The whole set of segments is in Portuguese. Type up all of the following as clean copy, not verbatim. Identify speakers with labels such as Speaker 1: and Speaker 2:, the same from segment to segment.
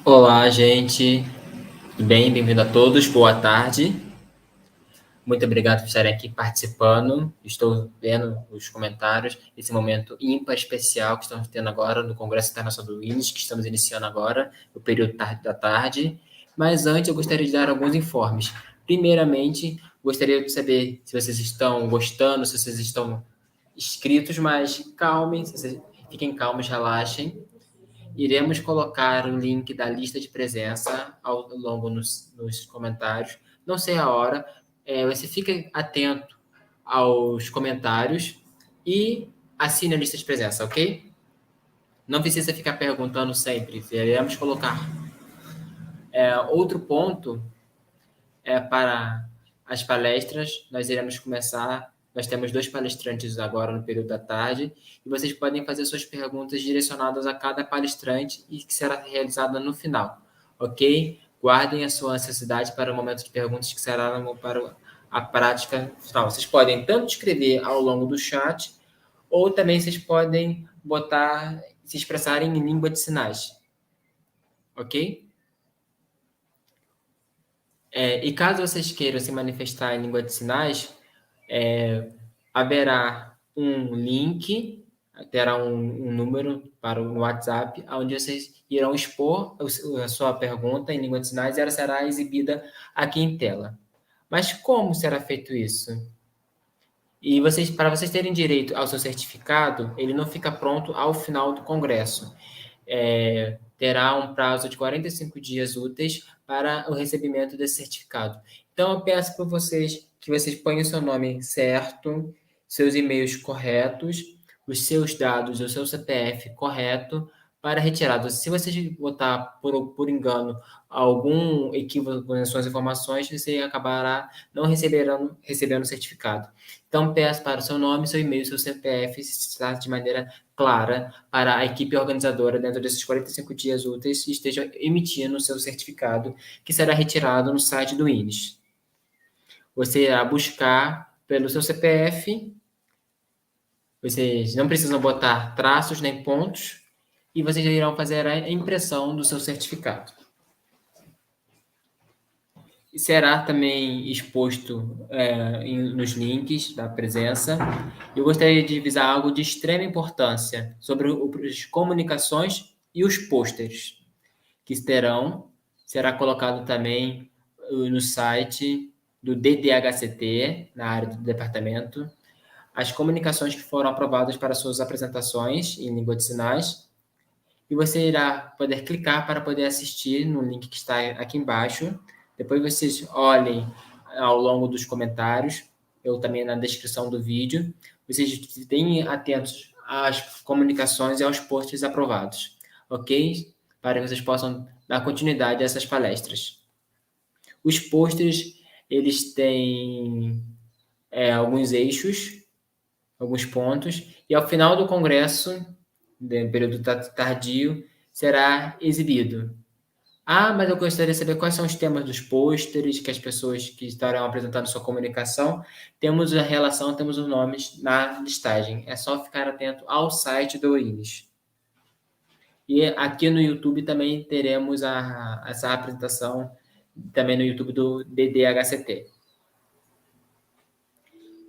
Speaker 1: Olá, gente. Tudo bem? Bem-vindo a todos. Boa tarde. Muito obrigado por estarem aqui participando. Estou vendo os comentários. Esse momento ímpar especial que estamos tendo agora no Congresso Internacional do Windows, que estamos iniciando agora, o período da tarde. Mas antes, eu gostaria de dar alguns informes. Primeiramente, gostaria de saber se vocês estão gostando, se vocês estão inscritos, mas calmem, fiquem calmos, relaxem. Iremos colocar o link da lista de presença ao longo nos comentários. Não sei a hora, você fica atento aos comentários e assine a lista de presença, ok? Não precisa ficar perguntando sempre, iremos colocar. Outro ponto para as palestras, nós iremos começar. Nós temos 2 palestrantes agora no período da tarde, e vocês podem fazer suas perguntas direcionadas a cada palestrante e que será realizada no final, ok? Guardem a sua ansiedade para o momento de perguntas que será para a prática final. Vocês podem tanto escrever ao longo do chat, ou também vocês podem se expressarem em língua de sinais, ok? E caso vocês queiram se manifestar em língua de sinais, haverá um link, terá um número para o WhatsApp, onde vocês irão expor a sua pergunta em língua de sinais e ela será exibida aqui em tela. Mas como será feito isso? E para vocês terem direito ao seu certificado, ele não fica pronto ao final do congresso. Terá um prazo de 45 dias úteis para o recebimento desse certificado. Então, eu peço para vocês que vocês ponham seu nome certo, seus e-mails corretos, os seus dados, o seu CPF correto para retirada. Se vocês botar por engano algum equívoco nas suas informações, você acabará não recebendo o certificado. Então, peço para o seu nome, seu e-mail, seu CPF, se trata de maneira clara para a equipe organizadora, dentro desses 45 dias úteis, esteja emitindo o seu certificado, que será retirado no site do INES. Você irá buscar pelo seu CPF, vocês não precisam botar traços nem pontos, e vocês irão fazer a impressão do seu certificado. E será também exposto nos links da presença. Eu gostaria de avisar algo de extrema importância sobre as comunicações e os pôsteres que será colocado também no site do DDHCT, na área do departamento, as comunicações que foram aprovadas para suas apresentações em língua de sinais, e você irá poder clicar para poder assistir no link que está aqui embaixo. Depois vocês olhem ao longo dos comentários, ou também na descrição do vídeo, vocês fiquem atentos às comunicações e aos posts aprovados, ok? Para que vocês possam dar continuidade a essas palestras. Os posters, eles têm alguns eixos, alguns pontos, e ao final do congresso, no período tardio, será exibido. Mas eu gostaria de saber quais são os temas dos pôsteres, que as pessoas que estarão apresentando sua comunicação, temos a relação, temos os nomes na listagem. É só ficar atento ao site do INES. E aqui no YouTube também teremos essa apresentação, também no YouTube do DDHCT.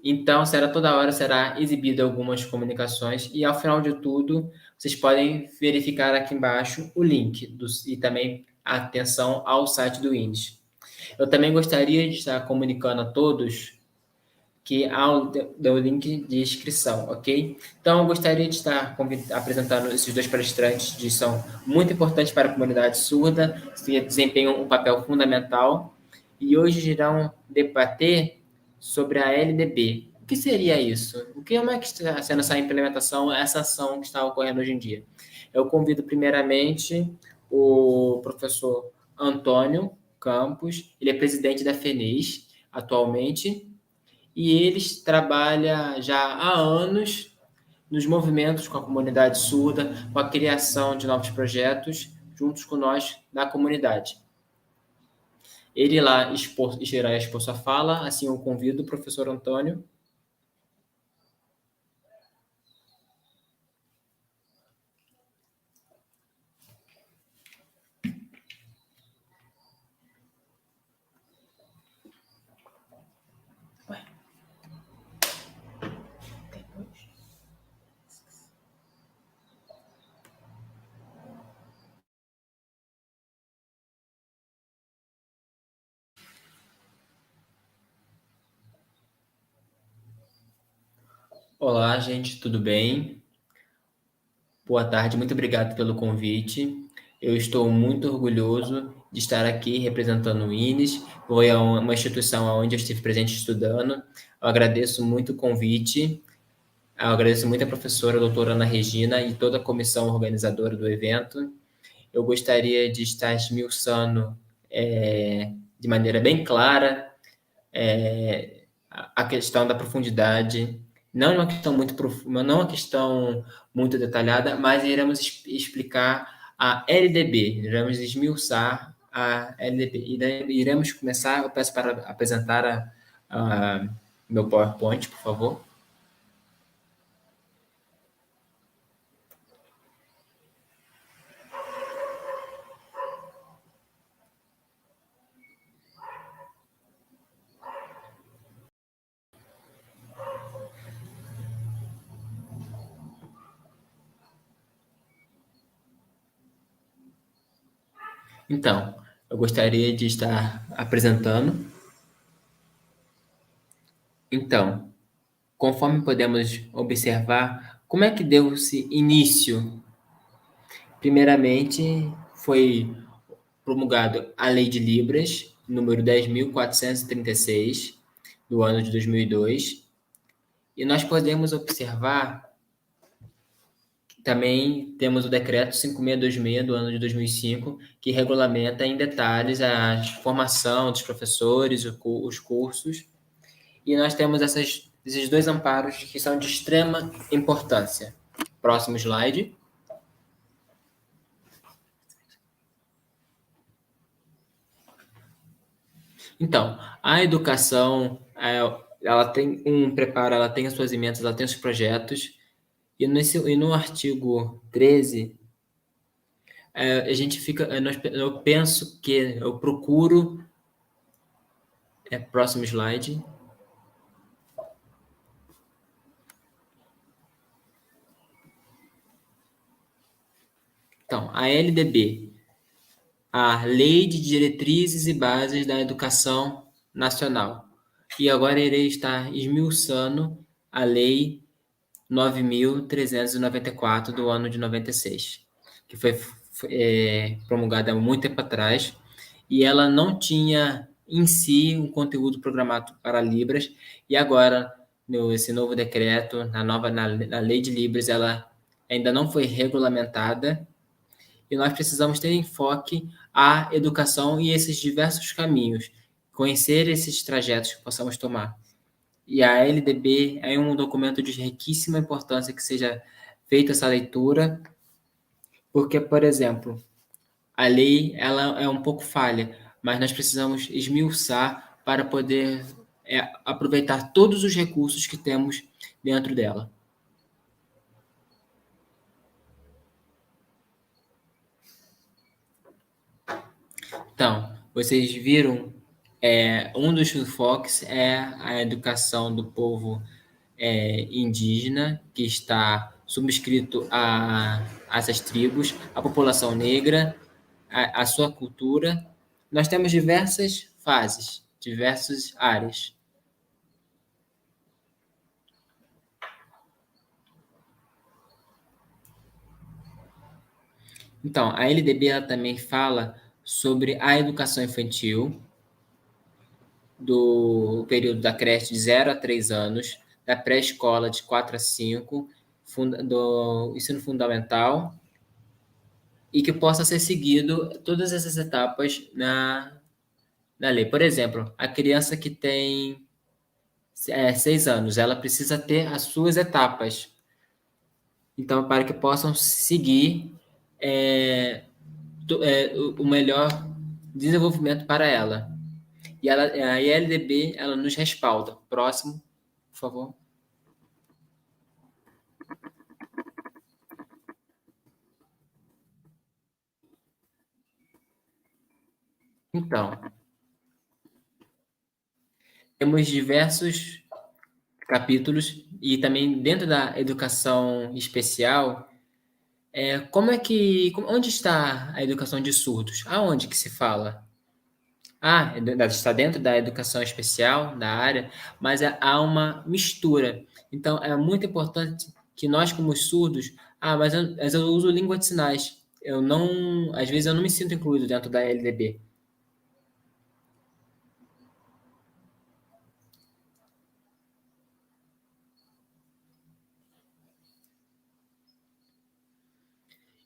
Speaker 1: Então, toda hora será exibida algumas comunicações e ao final de tudo, vocês podem verificar aqui embaixo o link e também atenção ao site do INES. Eu também gostaria de estar comunicando a todos que há o link de inscrição, ok? Então, eu gostaria de estar apresentando esses 2 palestrantes que são muito importantes para a comunidade surda, que desempenham um papel fundamental, e hoje irão debater sobre a LDB. O que seria isso? Como é que está sendo essa implementação, essa ação que está ocorrendo hoje em dia? Eu convido primeiramente o professor Antônio Campos, ele é presidente da FENES atualmente, e eles trabalham já há anos nos movimentos com a comunidade surda, com a criação de novos projetos, juntos com nós na comunidade. Ele lá irá expor sua fala, assim eu convido o professor Antônio. Olá, gente, tudo bem? Boa tarde, muito obrigado pelo convite. Eu estou muito orgulhoso de estar aqui representando o INES. Foi uma instituição onde eu estive presente estudando. Eu agradeço muito o convite. Eu agradeço muito a professora, a doutora Ana Regina, e toda a comissão organizadora do evento. Eu gostaria de estar esmiuçando de maneira bem clara a questão da profundidade, não é uma questão muito profunda, não é uma questão muito detalhada, mas iremos explicar a LDB, iremos esmiuçar a LDB. E daí iremos começar, eu peço para apresentar a meu PowerPoint, por favor. Então, eu gostaria de estar apresentando. Então, conforme podemos observar, como é que deu-se início? Primeiramente, foi promulgado a Lei de Libras, número 10.436, do ano de 2002, e nós podemos observar que também temos o Decreto 5626, do ano de 2005, que regulamenta em detalhes a formação dos professores, os cursos, e nós temos esses dois amparos que são de extrema importância. Próximo slide. Então, a educação, ela tem um preparo, ela tem as suas emendas, ela tem os projetos, e no artigo 13, a gente fica, eu penso que, eu procuro, próximo slide. Então, a LDB, a Lei de Diretrizes e Bases da Educação Nacional. E agora irei estar esmiuçando a Lei 9.394 do ano de 96, que foi promulgada há muito tempo atrás, e ela não tinha em si um conteúdo programado para Libras, e agora, esse novo decreto, na lei de Libras, ela ainda não foi regulamentada, e nós precisamos ter enfoque à educação e esses diversos caminhos, conhecer esses trajetos que possamos tomar. E a LDB é um documento de riquíssima importância que seja feita essa leitura, porque, por exemplo, a lei ela é um pouco falha, mas nós precisamos esmiuçar para poder aproveitar todos os recursos que temos dentro dela. Então, vocês viram, um dos enfoques é a educação do povo indígena, que está subscrito a essas tribos, a população negra, a sua cultura. Nós temos diversas fases, diversas áreas. Então, a LDB ela também fala sobre a educação infantil, do período da creche de 0 a 3 anos, da pré-escola de 4 a 5, do ensino fundamental, e que possa ser seguido todas essas etapas na lei. Por exemplo, a criança que tem 6 anos, ela precisa ter as suas etapas. Então, para que possam seguir é, o melhor desenvolvimento para ela. E a ILDB, ela nos respalda. Próximo, por favor. Então, temos diversos capítulos e também dentro da educação especial, onde está a educação de surdos? Aonde que se fala? Está dentro da educação especial, da área, mas há uma mistura. Então, é muito importante que nós, como surdos, mas eu uso língua de sinais. Eu não, às vezes eu não me sinto incluído dentro da LDB.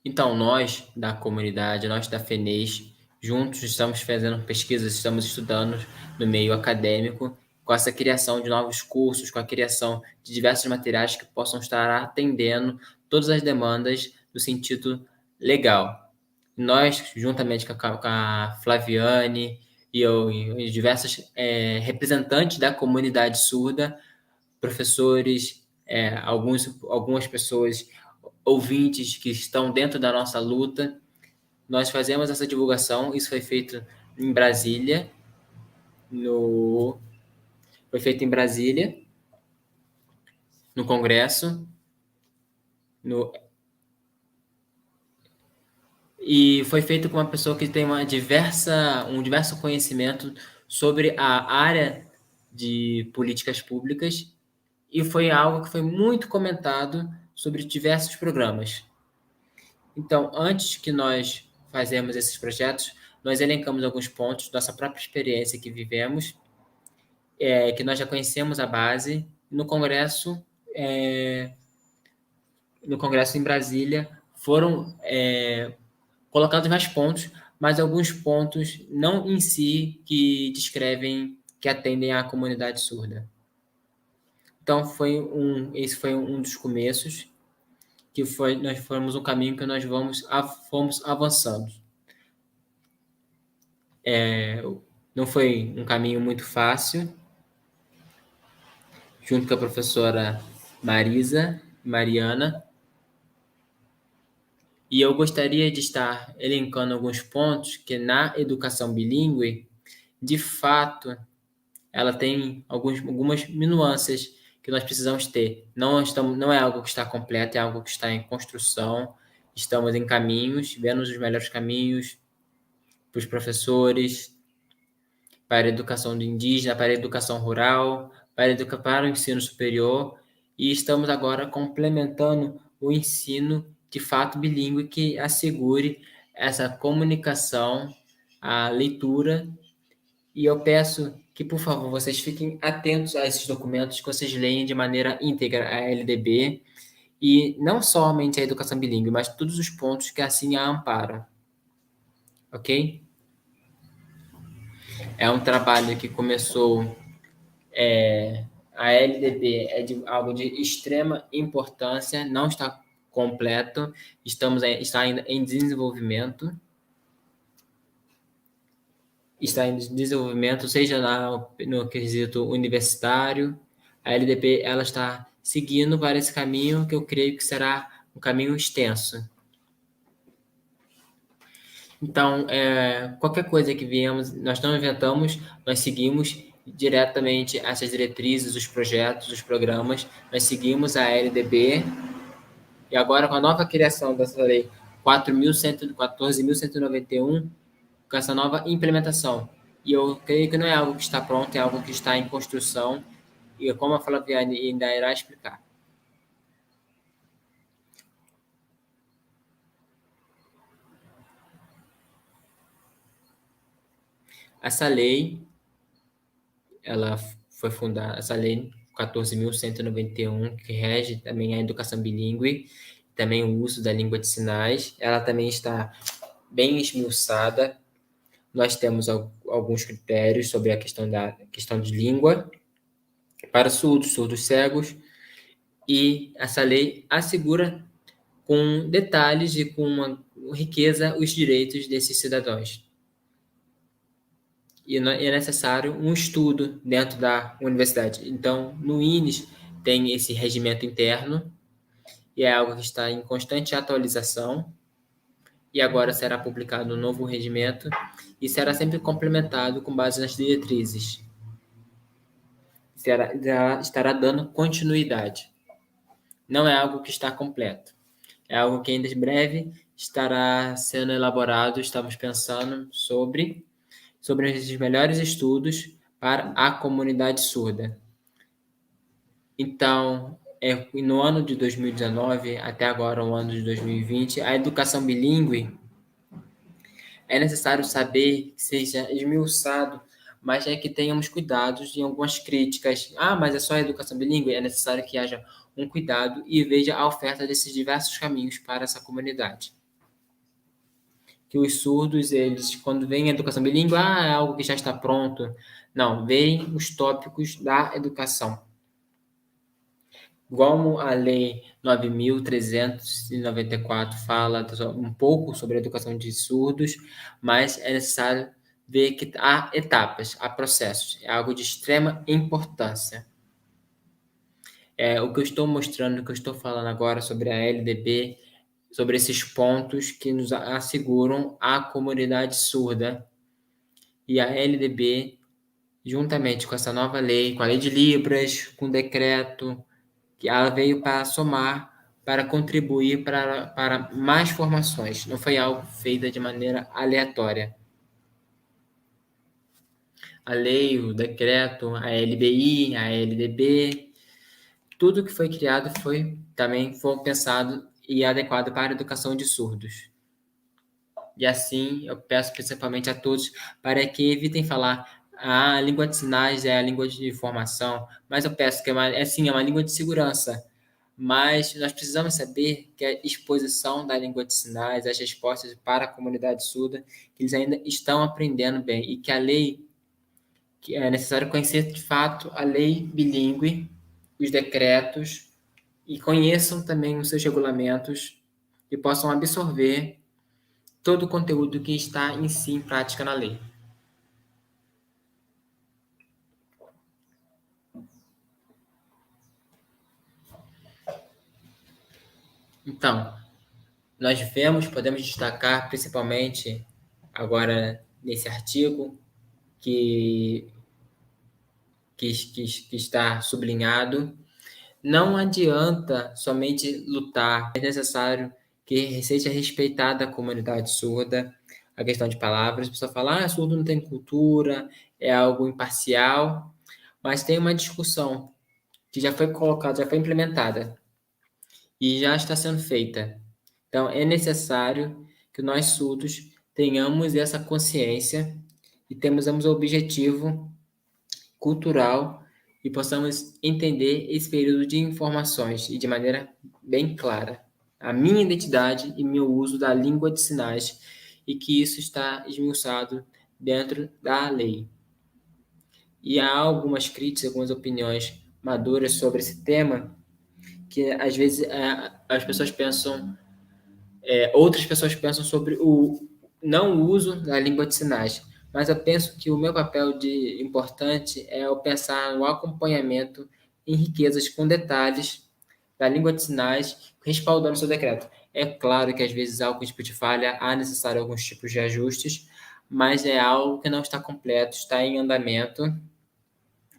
Speaker 1: Então, nós da comunidade, nós da FENES, juntos estamos fazendo pesquisas, estamos estudando no meio acadêmico, com essa criação de novos cursos, com a criação de diversos materiais que possam estar atendendo todas as demandas do sentido legal. Nós, juntamente com a Flaviane e eu, e diversos representantes da comunidade surda, professores, algumas pessoas ouvintes que estão dentro da nossa luta. Nós fazemos essa divulgação, isso foi feito em Brasília, no foi feito em Brasília, no Congresso, no e foi feito com uma pessoa que tem um diverso conhecimento sobre a área de políticas públicas e foi algo que foi muito comentado sobre diversos programas. Então, antes que nós fazermos esses projetos, nós elencamos alguns pontos da nossa própria experiência que vivemos, que nós já conhecemos a base. No congresso em Brasília, foram colocados mais pontos, mas alguns pontos não em si que descrevem, que atendem à comunidade surda. Então, esse foi um dos começos, nós fomos um caminho que nós fomos avançando. Não foi um caminho muito fácil, junto com a professora Mariana, e eu gostaria de estar elencando alguns pontos que na educação bilíngue, de fato, ela tem algumas nuances que nós precisamos ter. Não é algo que está completo, é algo que está em construção. Estamos em caminhos, vendo os melhores caminhos para os professores, para a educação do indígena, para a educação rural, para o ensino superior, e estamos agora complementando o ensino de fato bilíngue que assegure essa comunicação, a leitura, e eu peço que, por favor, vocês fiquem atentos a esses documentos, que vocês leem de maneira íntegra a LDB, e não somente a educação bilíngue, mas todos os pontos que assim a amparam, ok? É um trabalho que começou. A LDB é algo de extrema importância, não está completo, está ainda em desenvolvimento, seja no quesito universitário. A LDB ela está seguindo para esse caminho que eu creio que será um caminho extenso. Então, qualquer coisa que viemos, nós não inventamos, nós seguimos diretamente essas diretrizes, os projetos, os programas, nós seguimos a LDB, e agora com a nova criação dessa lei 14.191, com essa nova implementação. E eu creio que não é algo que está pronto, é algo que está em construção, e como a Flaviane ainda irá explicar. Essa lei, ela foi fundada, essa lei 14.191, que rege também a educação bilíngue, também o uso da língua de sinais, ela também está bem esmiuçada. Nós temos alguns critérios sobre a questão de língua para surdos cegos, e essa lei assegura com detalhes e com uma riqueza os direitos desses cidadãos. E é necessário um estudo dentro da universidade. Então, no INES tem esse regimento interno, e é algo que está em constante atualização, e agora será publicado um novo regimento, e será sempre complementado com base nas diretrizes. Estará dando continuidade. Não é algo que está completo. É algo que ainda em breve estará sendo elaborado, estamos pensando sobre, sobre esses melhores estudos para a comunidade surda. Então, no ano de 2019 até agora, o ano de 2020, a educação bilíngue é necessário saber que seja esmiuçado, mas é que tenhamos cuidados em algumas críticas. Ah, mas é só a educação bilíngue? É necessário que haja um cuidado e veja a oferta desses diversos caminhos para essa comunidade. Que os surdos, eles, quando veem a educação bilíngue, é algo que já está pronto. Não, veem os tópicos da educação. Como a Lei 9.394 fala um pouco sobre a educação de surdos, mas é necessário ver que há etapas, há processos, é algo de extrema importância. O que eu estou mostrando, o que eu estou falando agora sobre a LDB, sobre esses pontos que nos asseguram a comunidade surda. E a LDB, juntamente com essa nova lei, com a lei de Libras, com o decreto, que ela veio para somar, para contribuir para mais formações. Não foi algo feito de maneira aleatória. A lei, o decreto, a LBI, a LDB, tudo que foi criado foi pensado e adequado para a educação de surdos. E assim, eu peço principalmente a todos para que evitem falar a língua de sinais é a língua de informação, mas eu peço que é uma língua de segurança. Mas nós precisamos saber que a exposição da língua de sinais, as respostas para a comunidade surda, que eles ainda estão aprendendo bem e que a lei, que é necessário conhecer de fato a lei bilíngue, os decretos, e conheçam também os seus regulamentos e possam absorver todo o conteúdo que está em si em prática na lei. Então, podemos destacar principalmente agora nesse artigo que, que está sublinhado, não adianta somente lutar, é necessário que seja respeitada a comunidade surda, a questão de palavras, a pessoa fala, surdo não tem cultura, é algo imparcial, mas tem uma discussão que já foi colocada, já foi implementada e já está sendo feita. Então, é necessário que nós surdos tenhamos essa consciência e tenhamos o objetivo cultural e possamos entender esse período de informações e de maneira bem clara a minha identidade e meu uso da língua de sinais e que isso está esmiuçado dentro da lei. E há algumas críticas, algumas opiniões maduras sobre esse tema que às vezes as pessoas pensam, outras pessoas pensam sobre o não uso da língua de sinais, mas eu penso que o meu papel de importante é eu pensar no acompanhamento em riquezas com detalhes da língua de sinais, respaldando o seu decreto. É claro que às vezes há algum tipo de falha, há necessário alguns tipos de ajustes, mas é algo que não está completo, está em andamento.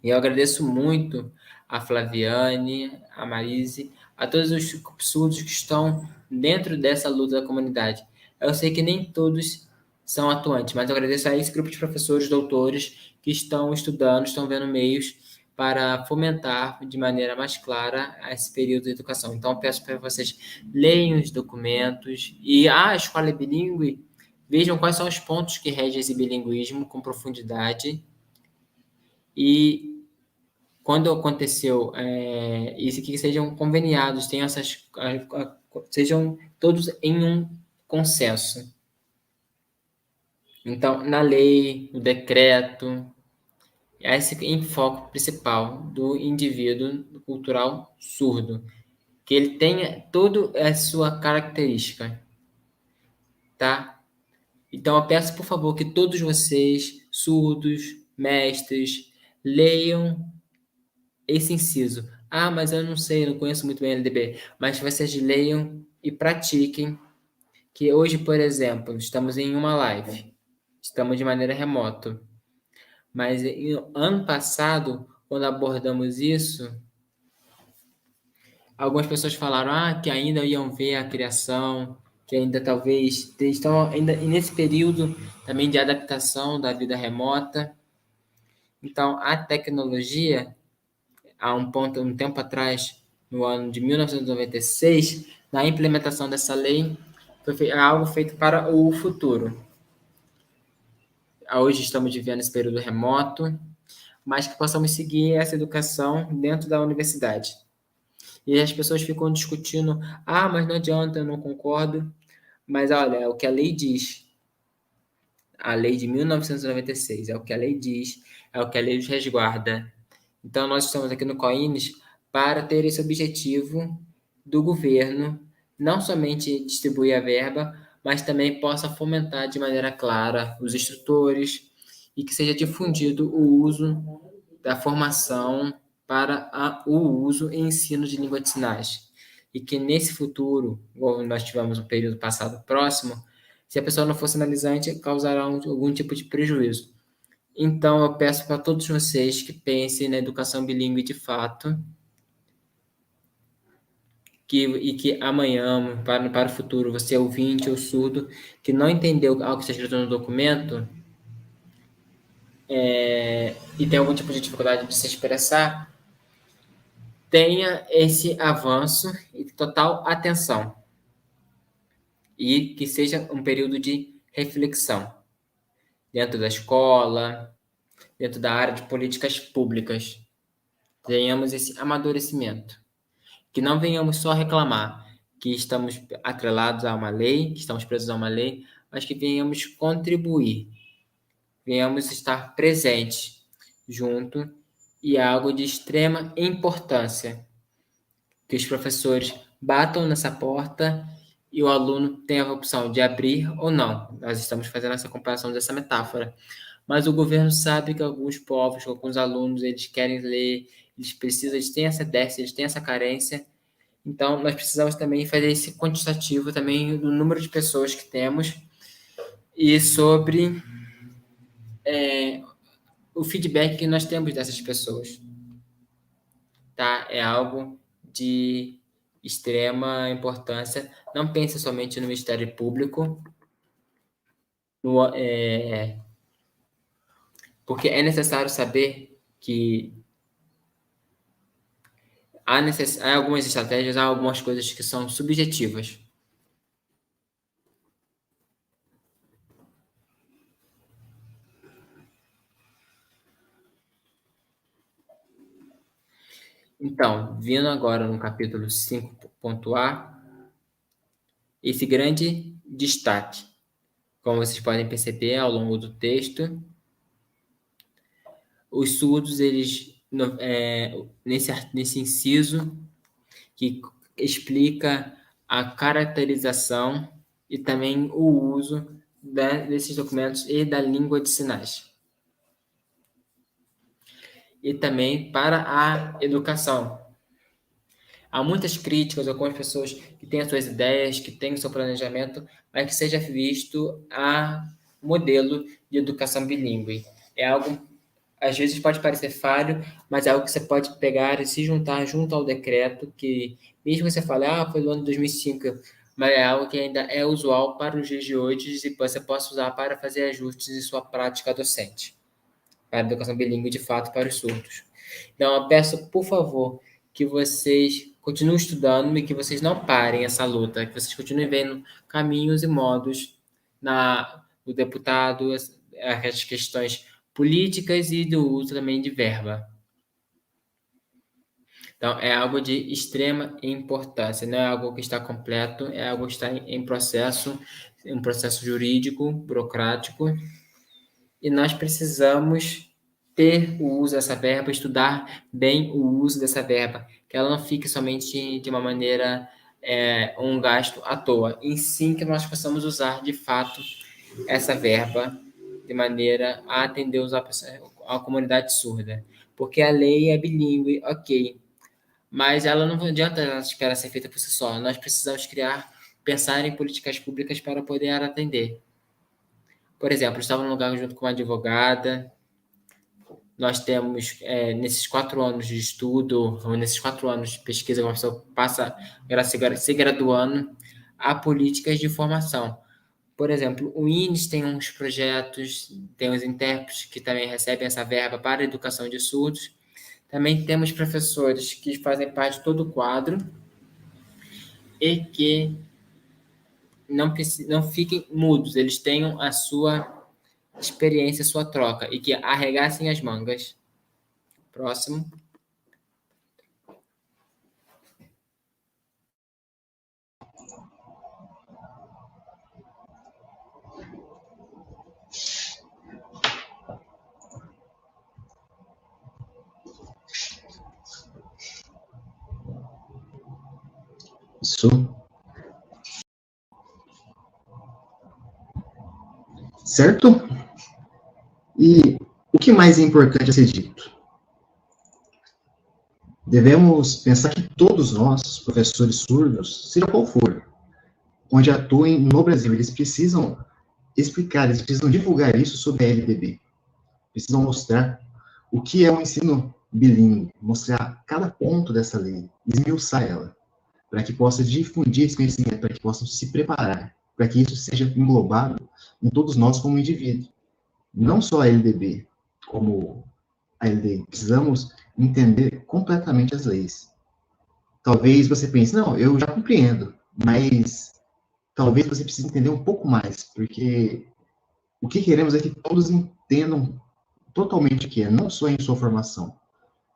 Speaker 1: E eu agradeço muito a Flaviane, a Marise, a todos os surdos que estão dentro dessa luta da comunidade. Eu sei que nem todos são atuantes, mas eu agradeço a esse grupo de professores, doutores, que estão estudando, estão vendo meios para fomentar de maneira mais clara esse período de educação. Então, eu peço para vocês leiam os documentos e a escola é bilíngue, vejam quais são os pontos que regem esse bilinguismo com profundidade e quando aconteceu isso, que sejam conveniados, tenham sejam todos em um consenso. Então, na lei, no decreto, esse enfoque principal do indivíduo cultural surdo, que ele tenha toda a sua característica, tá? Então, eu peço, por favor, que todos vocês, surdos, mestres, leiam esse inciso. Mas eu não sei, eu não conheço muito bem a LDB. Mas vocês leiam e pratiquem. Que hoje, por exemplo, estamos em uma live. Estamos de maneira remota. Mas ano passado, quando abordamos isso, algumas pessoas falaram que ainda iam ver a criação, que ainda talvez estão ainda nesse período também de adaptação da vida remota. Então, a tecnologia, um tempo atrás, no ano de 1996, na implementação dessa lei, algo feito para o futuro. Hoje estamos vivendo esse período remoto, mas que possamos seguir essa educação dentro da universidade. E as pessoas ficam discutindo, mas não adianta, eu não concordo. Mas olha, é o que a lei diz. A lei de 1996, é o que a lei diz, é o que a lei nos resguarda. Então, nós estamos aqui no COINES para ter esse objetivo do governo, não somente distribuir a verba, mas também possa fomentar de maneira clara os instrutores e que seja difundido o uso da formação para o uso e ensino de língua de sinais. E que nesse futuro, como nós tivemos um período passado próximo, se a pessoa não for sinalizante, causará algum tipo de prejuízo. Então, eu peço para todos vocês que pensem na educação bilíngue de fato, e que amanhã, para o futuro, você ouvinte ou surdo, que não entendeu algo que está escrito no documento, e tem algum tipo de dificuldade de se expressar, tenha esse avanço e total atenção. E que seja um período de reflexão dentro da escola, dentro da área de políticas públicas. Tenhamos esse amadurecimento. Que não venhamos só reclamar que estamos atrelados a uma lei, que estamos presos a uma lei, mas que venhamos contribuir, venhamos estar presentes junto, e é algo de extrema importância que os professores batam nessa porta e o aluno tenha a opção de abrir ou não. Nós estamos fazendo essa comparação dessa metáfora. Mas o governo sabe que alguns povos, alguns alunos, eles querem ler, eles têm essa déficit, eles têm essa carência. Então, nós precisamos também fazer esse quantitativo também do número de pessoas que temos e sobre o feedback que nós temos dessas pessoas, tá? É algo de extrema importância. Não pense somente no Ministério Público, porque é necessário saber que há algumas estratégias, há algumas coisas que são subjetivas. Então, vindo agora no capítulo 5.A, esse grande destaque, como vocês podem perceber ao longo do texto, os surdos, eles, nesse inciso, que explica a caracterização e também o uso desses documentos e da língua de sinais. E também para a educação. Há muitas críticas, algumas pessoas que têm as suas ideias, que têm o seu planejamento, mas que seja visto a modelo de educação bilíngue. É algo, às vezes pode parecer falho, mas é algo que você pode pegar e se juntar junto ao decreto, que mesmo que você fale, foi do ano 2005, mas é algo que ainda é usual para os dias de hoje e você possa usar para fazer ajustes em sua prática docente, para a educação bilíngue de fato para os surdos. Então, eu peço, por favor, que vocês continuem estudando e que vocês não parem essa luta, que vocês continuem vendo caminhos e modos do deputado, as questões políticas e do uso também de verba. Então, é algo de extrema importância, não é algo que está completo, é algo que está em processo, um processo jurídico, burocrático, e nós precisamos ter o uso dessa verba, estudar bem o uso dessa verba, que ela não fique somente de uma maneira, um gasto à toa, e sim que nós possamos usar de fato essa verba de maneira a atender a comunidade surda. Porque a lei é bilíngue, ok, mas ela não adianta ela esperar ser feita por si só. Nós precisamos pensar em políticas públicas para poder atender. Por exemplo, eu estava num lugar junto com uma advogada. Nós temos, nesses 4 anos de estudo, ou nesses 4 anos de pesquisa, uma pessoa passa se graduando, a políticas de formação. Por exemplo, o INES tem uns projetos, tem os intérpretes que também recebem essa verba para a educação de surdos. Também temos professores que fazem parte de todo o quadro e que não fiquem mudos, eles tenham a sua experiência, a sua troca e que arregassem as mangas. Próximo.
Speaker 2: Isso. Certo? E o que mais é importante a ser dito? Devemos pensar que todos nós, professores surdos, seja qual for, onde atuem no Brasil, eles precisam explicar, eles precisam divulgar isso sobre a LDB. Precisam mostrar o que é um ensino bilíngue, mostrar cada ponto dessa lei, esmiuçar ela, para que possa difundir esse conhecimento, para que possam se preparar, para que isso seja englobado em todos nós como indivíduo. Não só a LDB, como a LDI. Precisamos entender completamente as leis. Talvez você pense, não, eu já compreendo, mas talvez você precise entender um pouco mais, porque o que queremos é que todos entendam totalmente o que é, não só em sua formação,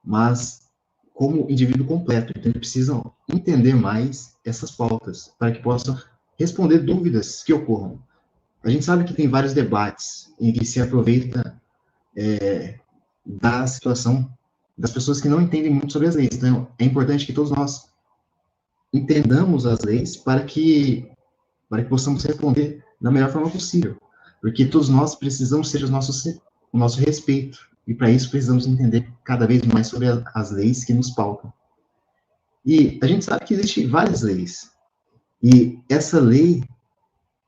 Speaker 2: mas como indivíduo completo. Então, eles precisam entender mais essas pautas, para que possam responder dúvidas que ocorram. A gente sabe que tem vários debates em que se aproveita da situação das pessoas que não entendem muito sobre as leis. Então, é importante que todos nós entendamos as leis para que possamos responder da melhor forma possível. Porque todos nós precisamos ter o nosso respeito. E para isso precisamos entender cada vez mais sobre as leis que nos pautam. E a gente sabe que existem várias leis. E essa lei,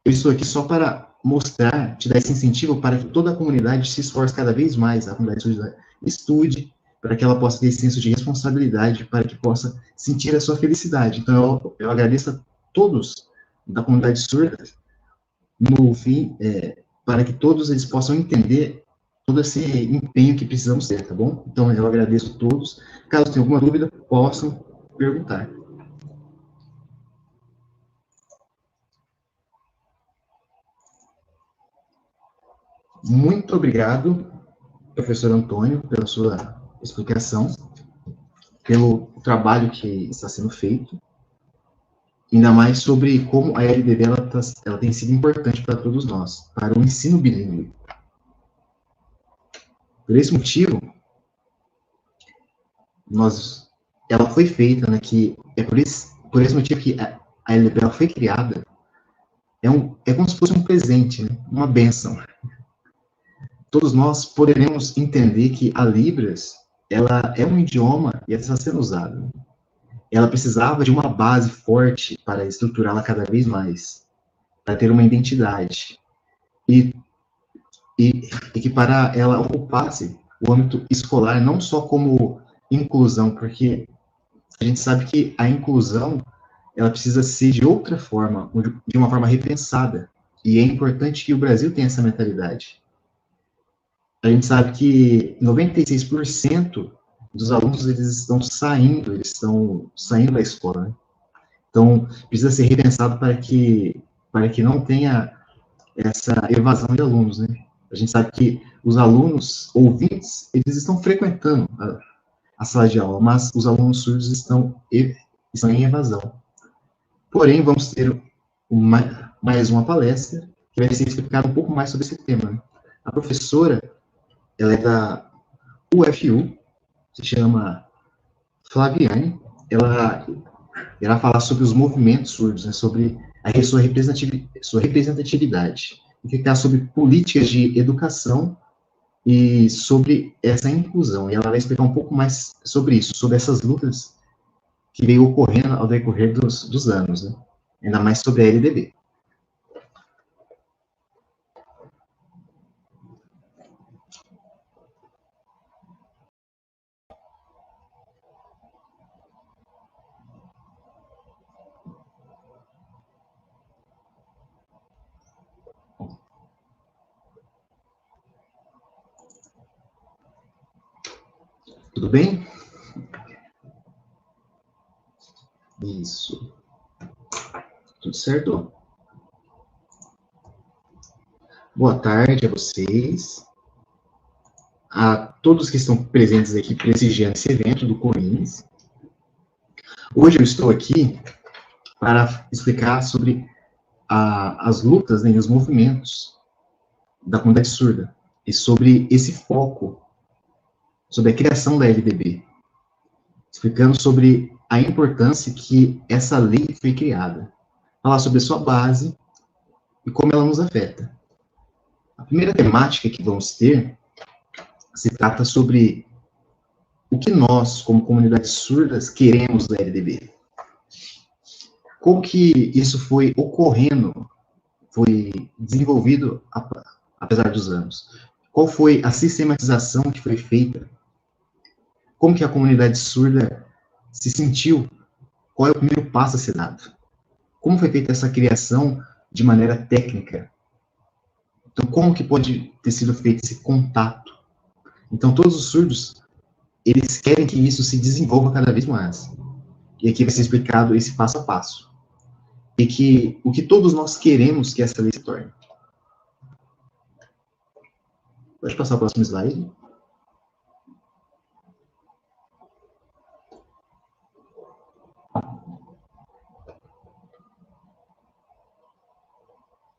Speaker 2: eu estou aqui só para mostrar, te dar esse incentivo para que toda a comunidade se esforce cada vez mais, a comunidade estude, para que ela possa ter esse senso de responsabilidade, para que possa sentir a sua felicidade. Então, eu agradeço a todos da comunidade surda, no fim, para que todos eles possam entender todo esse empenho que precisamos ter, tá bom? Então, eu agradeço a todos. Caso tenha alguma dúvida, possam perguntar. Muito obrigado, professor Antônio, pela sua explicação, pelo trabalho que está sendo feito, ainda mais sobre como a LDB ela tem sido importante para todos nós, para o ensino bilíngue. Por esse motivo, ela foi feita, né, que é por esse motivo que a LDB ela foi criada, é como se fosse um presente, né, uma bênção. Todos nós poderemos entender que a Libras, ela é um idioma e ela está sendo usada. Ela precisava de uma base forte para estruturá-la cada vez mais, para ter uma identidade. E, e que para ela ocupasse o âmbito escolar, não só como inclusão, porque a gente sabe que a inclusão ela precisa ser de outra forma, de uma forma repensada. E é importante que o Brasil tenha essa mentalidade. A gente sabe que 96% dos alunos eles estão saindo da escola, né? Então, precisa ser repensado para que não tenha essa evasão de alunos, né? A gente sabe que os alunos ouvintes, eles estão frequentando a sala de aula, mas os alunos surdos estão em evasão. Porém, vamos ter mais uma palestra que vai ser explicado um pouco mais sobre esse tema, né? A professora, ela é da UFU, se chama Flaviane, ela irá falar sobre os movimentos surdos, né, sobre a sua representatividade, e ficar sobre políticas de educação e sobre essa inclusão. E ela vai explicar um pouco mais sobre isso, sobre essas lutas que veio ocorrendo ao decorrer dos anos, né? Ainda mais sobre a LDB. Tudo bem? Isso. Tudo certo? Boa tarde a vocês, a todos que estão presentes aqui prestigiando esse evento do COINS. Hoje eu estou aqui para explicar sobre as lutas, né, e os movimentos da comunidade surda, e sobre esse foco, sobre a criação da LDB, explicando sobre a importância que essa lei foi criada, falar sobre a sua base e como ela nos afeta. A primeira temática que vamos ter se trata sobre o que nós, como comunidades surdas, queremos da LDB. Como que isso foi ocorrendo, foi desenvolvido apesar dos anos? Qual foi a sistematização que foi feita? Como que a comunidade surda se sentiu? Qual é o primeiro passo a ser dado? Como foi feita essa criação de maneira técnica? Então, como que pode ter sido feito esse contato? Então, todos os surdos, eles querem que isso se desenvolva cada vez mais. E aqui vai ser explicado esse passo a passo. E que o que todos nós queremos que essa lei se torne. Pode passar o próximo slide.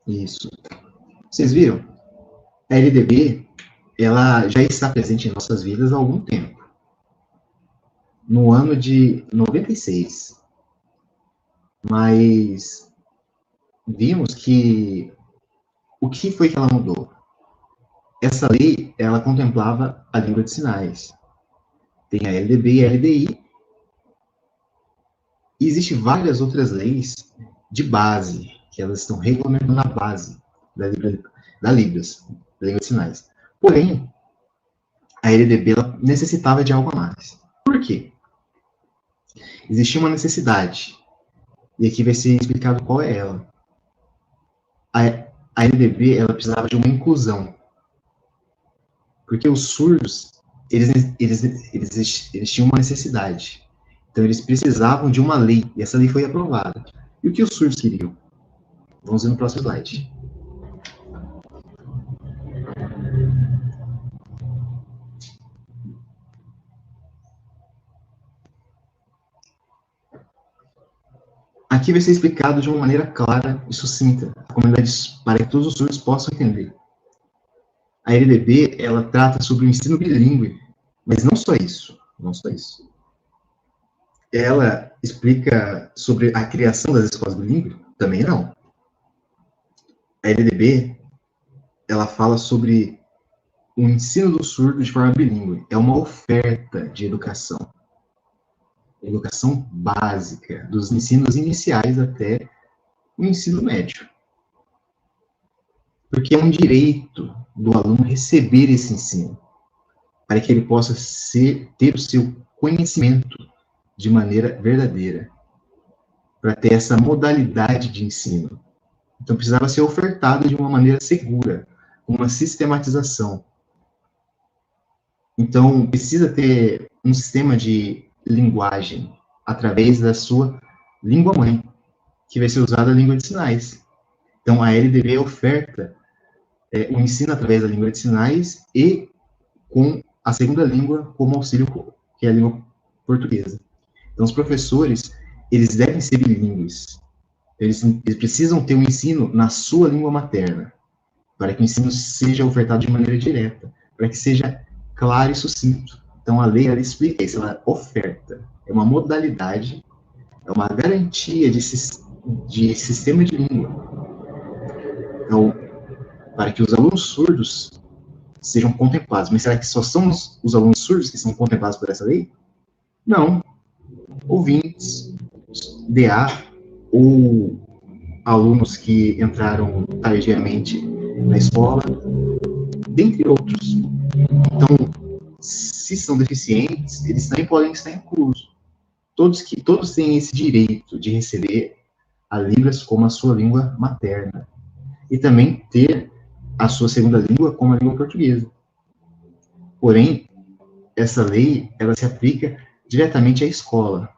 Speaker 2: Isso. Vocês viram? A LDB, ela já está presente em nossas vidas há algum tempo. No ano de 96. Mas vimos que o que foi que ela mudou? Essa lei, ela contemplava a língua de sinais. Tem a LDB e a LDI. E existem várias outras leis de base, que elas estão regulamentando a base da Libras, da língua de sinais. Porém, a LDB ela necessitava de algo a mais. Por quê? Existia uma necessidade, e aqui vai ser explicado qual é ela. A LDB ela precisava de uma inclusão, porque os surdos eles tinham uma necessidade. Então, eles precisavam de uma lei, e essa lei foi aprovada. E o que os surdos queriam? Vamos ver no próximo slide. Aqui vai ser explicado de uma maneira clara e sucinta, para que todos os surdos possam entender. A LDB, ela trata sobre o ensino bilíngue, mas não só isso, não só isso. Ela explica sobre a criação das escolas bilíngues? Também não. A LDB, ela fala sobre o ensino do surdo de forma bilíngue. É uma oferta de educação. Educação básica, dos ensinos iniciais até o ensino médio. Porque é um direito do aluno receber esse ensino, para que ele possa ter o seu conhecimento de maneira verdadeira, para ter essa modalidade de ensino. Então, precisava ser ofertado de uma maneira segura, uma sistematização. Então, precisa ter um sistema de linguagem através da sua língua-mãe, que vai ser usada a língua de sinais. Então, a LDB oferta o ensino através da língua de sinais e com a segunda língua como auxílio, que é a língua portuguesa. Então, os professores, eles devem ser bilíngues. Eles precisam ter um ensino na sua língua materna, para que o ensino seja ofertado de maneira direta, para que seja claro e sucinto. Então, a lei, ela explica isso, ela oferta. É uma modalidade, é uma garantia de sistema de língua. Então, para que os alunos surdos sejam contemplados. Mas será que só são os alunos surdos que são contemplados por essa lei? Não. Ouvintes, DA, ou alunos que entraram tardiamente na escola, dentre outros. Então, se são deficientes, eles também podem estar inclusos. Todos têm esse direito de receber a Libras como a sua língua materna. E também ter a sua segunda língua como a língua portuguesa. Porém, essa lei, ela se aplica diretamente à escola,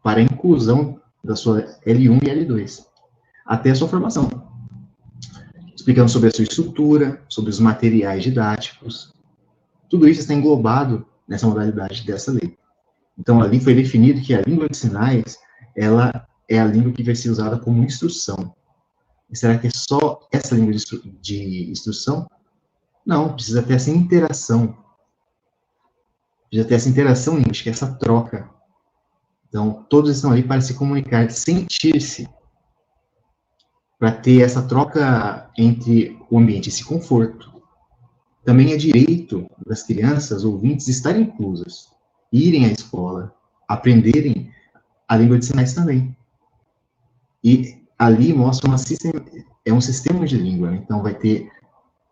Speaker 2: para a inclusão da sua L1 e L2, até a sua formação, explicando sobre a sua estrutura, sobre os materiais didáticos. Tudo isso está englobado nessa modalidade dessa lei. Então, ali foi definido que a língua de sinais, ela é a língua que vai ser usada como instrução. E será que é só essa língua de instrução? Não, precisa ter essa interação. Precisa ter essa interação linguística, essa troca. Então, todos estão ali para se comunicar, sentir-se, para ter essa troca entre o ambiente, esse conforto. Também é direito das crianças, ouvintes, estarem inclusas, irem à escola, aprenderem a língua de sinais também. E ali mostra um sistema de língua, né? Então vai ter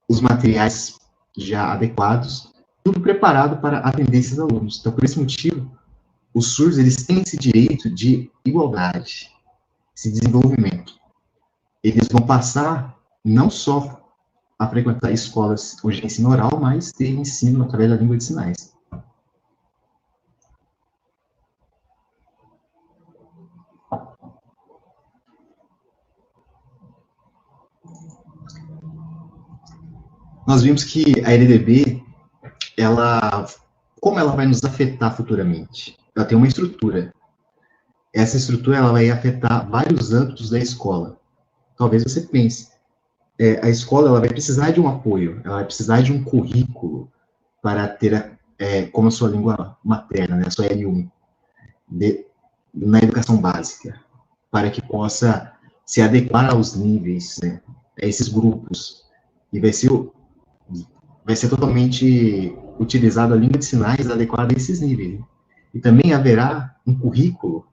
Speaker 2: os materiais já adequados, tudo preparado para atender esses alunos. Então, por esse motivo, os surdos, eles têm esse direito de igualdade, esse desenvolvimento. Eles vão passar não só a frequentar escolas onde tem ensino oral, mas ter ensino através da língua de sinais. Nós vimos que a LDB, como ela vai nos afetar futuramente? Ela tem uma estrutura. Essa estrutura ela vai afetar vários âmbitos da escola. Talvez você pense, a escola ela vai precisar de um apoio, ela vai precisar de um currículo para ter como a sua língua materna, né, a sua L1, na educação básica, para que possa se adequar aos níveis, né, a esses grupos. E vai ser totalmente utilizada a língua de sinais adequada a esses níveis. E também haverá um currículo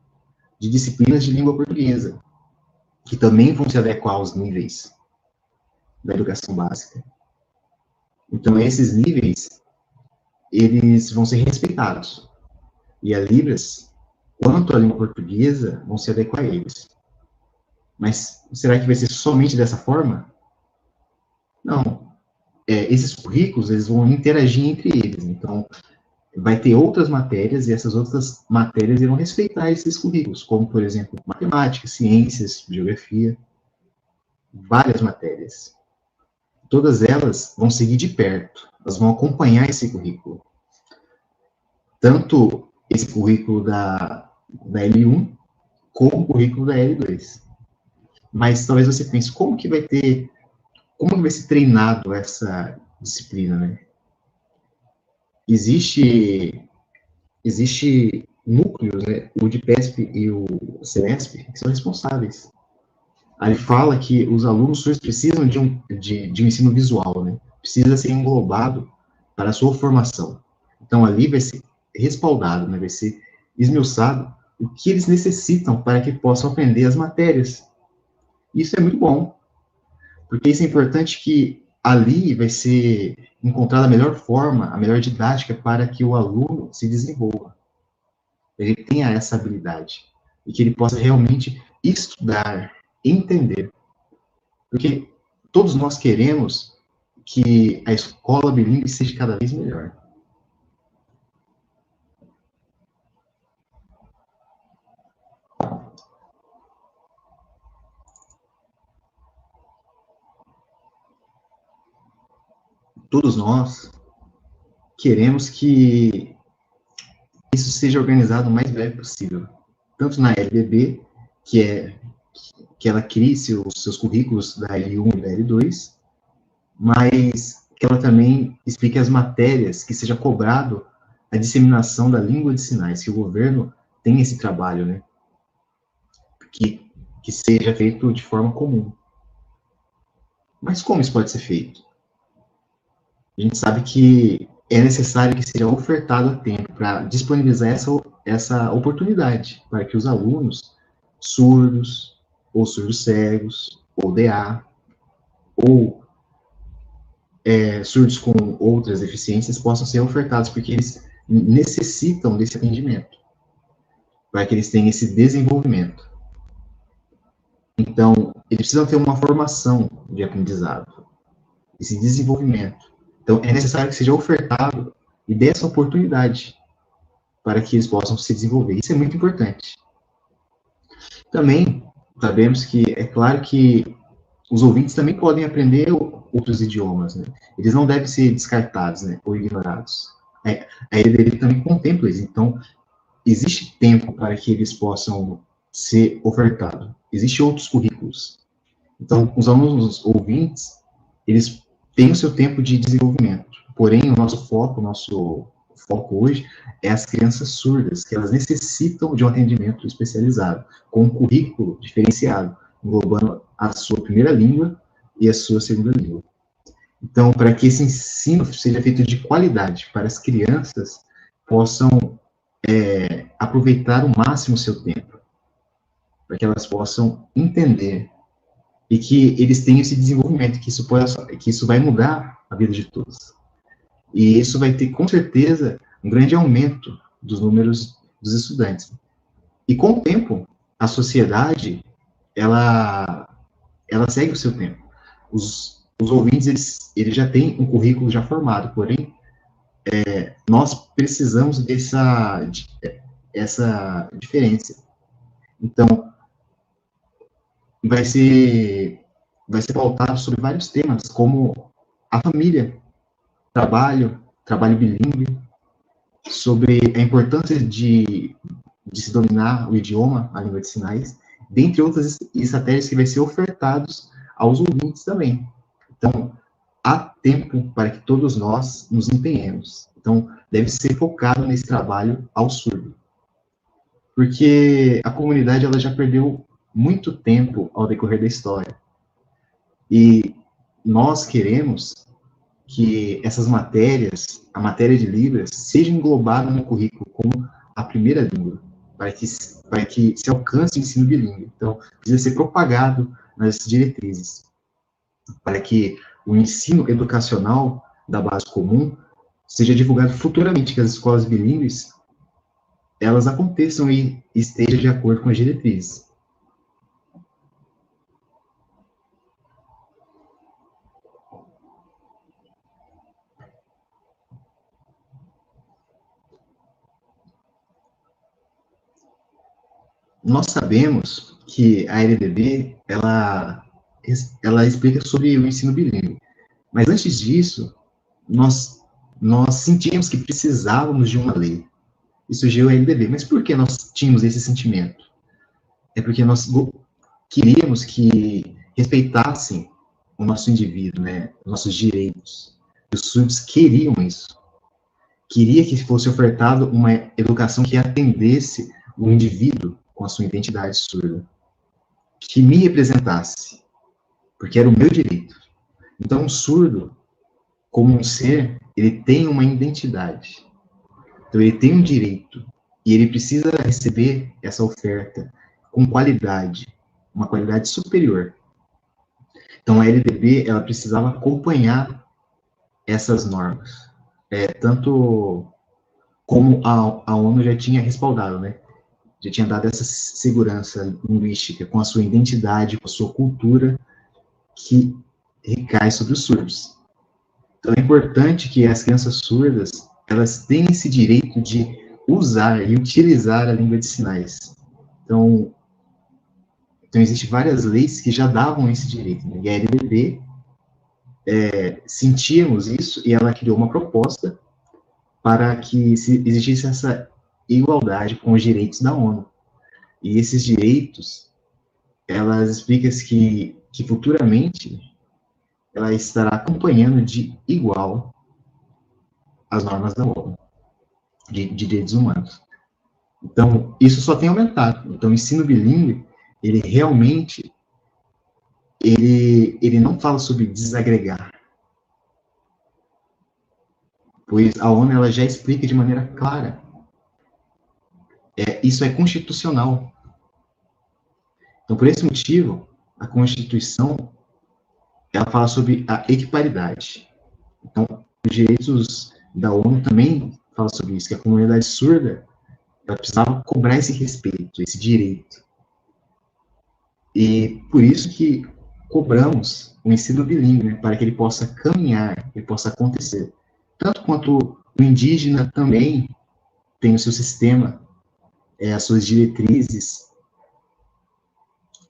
Speaker 2: de disciplinas de língua portuguesa, que também vão se adequar aos níveis da educação básica. Então, esses níveis, eles vão ser respeitados. E a Libras, quanto à língua portuguesa, vão se adequar a eles. Mas será que vai ser somente dessa forma? Não. Esses currículos, eles vão interagir entre eles. Então, vai ter outras matérias, e essas outras matérias irão respeitar esses currículos, como, por exemplo, matemática, ciências, geografia, várias matérias. Todas elas vão seguir de perto, elas vão acompanhar esse currículo. Tanto esse currículo da L1, como o currículo da L2. Mas talvez você pense, como que vai ser treinado essa disciplina, né? Existe núcleos, né, o DPESP e o CESP, que são responsáveis. Aí fala que os alunos surdos precisam de um ensino visual, né? Precisa ser englobado para a sua formação. Então, ali vai ser respaldado, né? Vai ser esmiuçado o que eles necessitam para que possam aprender as matérias. Isso é muito bom, porque isso é importante que ali vai ser encontrada a melhor forma, a melhor didática para que o aluno se desenvolva. Ele tenha essa habilidade e que ele possa realmente estudar, entender. Porque todos nós queremos que a escola bilíngue seja cada vez melhor. Todos nós queremos que isso seja organizado o mais breve possível. Tanto na LBB, que ela crie seus currículos da L1 e da L2, mas que ela também explique as matérias, que seja cobrado a disseminação da língua de sinais, que o governo tenha esse trabalho, né? Que seja feito de forma comum. Mas como isso pode ser feito? A gente sabe que é necessário que seja ofertado a tempo para disponibilizar essa oportunidade para que os alunos surdos, ou surdos cegos, ou DA, ou surdos com outras deficiências possam ser ofertados, porque eles necessitam desse atendimento, para que eles tenham esse desenvolvimento. Então, eles precisam ter uma formação de aprendizado, esse desenvolvimento. Então, é necessário que seja ofertado e dê essa oportunidade para que eles possam se desenvolver. Isso é muito importante. Também sabemos que, é claro que os ouvintes também podem aprender outros idiomas, né? Eles não devem ser descartados, né, ou ignorados. A EDB também contempla isso. Então, existe tempo para que eles possam ser ofertados. Existem outros currículos. Então, os alunos ouvintes, eles têm o seu tempo de desenvolvimento. Porém, o nosso foco hoje é as crianças surdas, que elas necessitam de um atendimento especializado, com um currículo diferenciado, englobando a sua primeira língua e a sua segunda língua. Então, para que esse ensino seja feito de qualidade, para as crianças possam aproveitar o máximo o seu tempo, para que elas possam entender e que eles tenham esse desenvolvimento, que isso vai mudar a vida de todos. E isso vai ter, com certeza, um grande aumento dos números dos estudantes. E com o tempo, a sociedade, ela segue o seu tempo. Os ouvintes, eles já têm um currículo já formado, porém, nós precisamos essa diferença. Então, vai ser pautado sobre vários temas, como a família, trabalho bilíngue, sobre a importância de se dominar o idioma, a língua de sinais, dentre outras estratégias que vai ser ofertados aos ouvintes também. Então, há tempo para que todos nós nos empenhemos. Então, deve ser focado nesse trabalho ao surdo. Porque a comunidade ela já perdeu muito tempo ao decorrer da história. E nós queremos que essas matérias, a matéria de Libras, seja englobada no currículo como a primeira língua, para que se alcance o ensino bilíngue. Então, precisa ser propagado nas diretrizes, para que o ensino educacional da base comum seja divulgado futuramente, que as escolas bilíngues elas aconteçam e estejam de acordo com as diretrizes. Nós sabemos que a LDB, ela explica sobre o ensino bilíngue. Mas antes disso, nós sentíamos que precisávamos de uma lei. E surgiu a LDB. Mas por que nós tínhamos esse sentimento? É porque nós queríamos que respeitassem o nosso indivíduo, né? Os nossos direitos. Os surdos queriam isso. Queria que fosse ofertado uma educação que atendesse o indivíduo com a sua identidade surda, que me representasse, porque era o meu direito. Então, o surdo, como um ser, ele tem uma identidade. Então, ele tem um direito, e ele precisa receber essa oferta com qualidade, uma qualidade superior. Então, a LDB, ela precisava acompanhar essas normas. Tanto como a ONU já tinha respaldado, né? Já tinha dado essa segurança linguística com a sua identidade, com a sua cultura, que recai sobre os surdos. Então, é importante que as crianças surdas, elas tenham esse direito de usar e utilizar a língua de sinais. Então existem várias leis que já davam esse direito. Né? E a LDB, sentíamos isso, e ela criou uma proposta para que existisse essa igualdade com os direitos da ONU. E esses direitos, elas explicam que futuramente ela estará acompanhando de igual as normas da ONU, de direitos humanos. Então, isso só tem aumentado. Então, o ensino bilíngue, ele realmente, ele não fala sobre desagregar, pois a ONU ela já explica de maneira clara. Isso é constitucional. Então, por esse motivo, a Constituição ela fala sobre a equiparidade. Então, os direitos da ONU também falam sobre isso, que a comunidade surda ela precisava cobrar esse respeito, esse direito. E por isso que cobramos o ensino bilíngue, né, para que ele possa caminhar, ele possa acontecer, tanto quanto O indígena também tem o seu sistema, as suas diretrizes,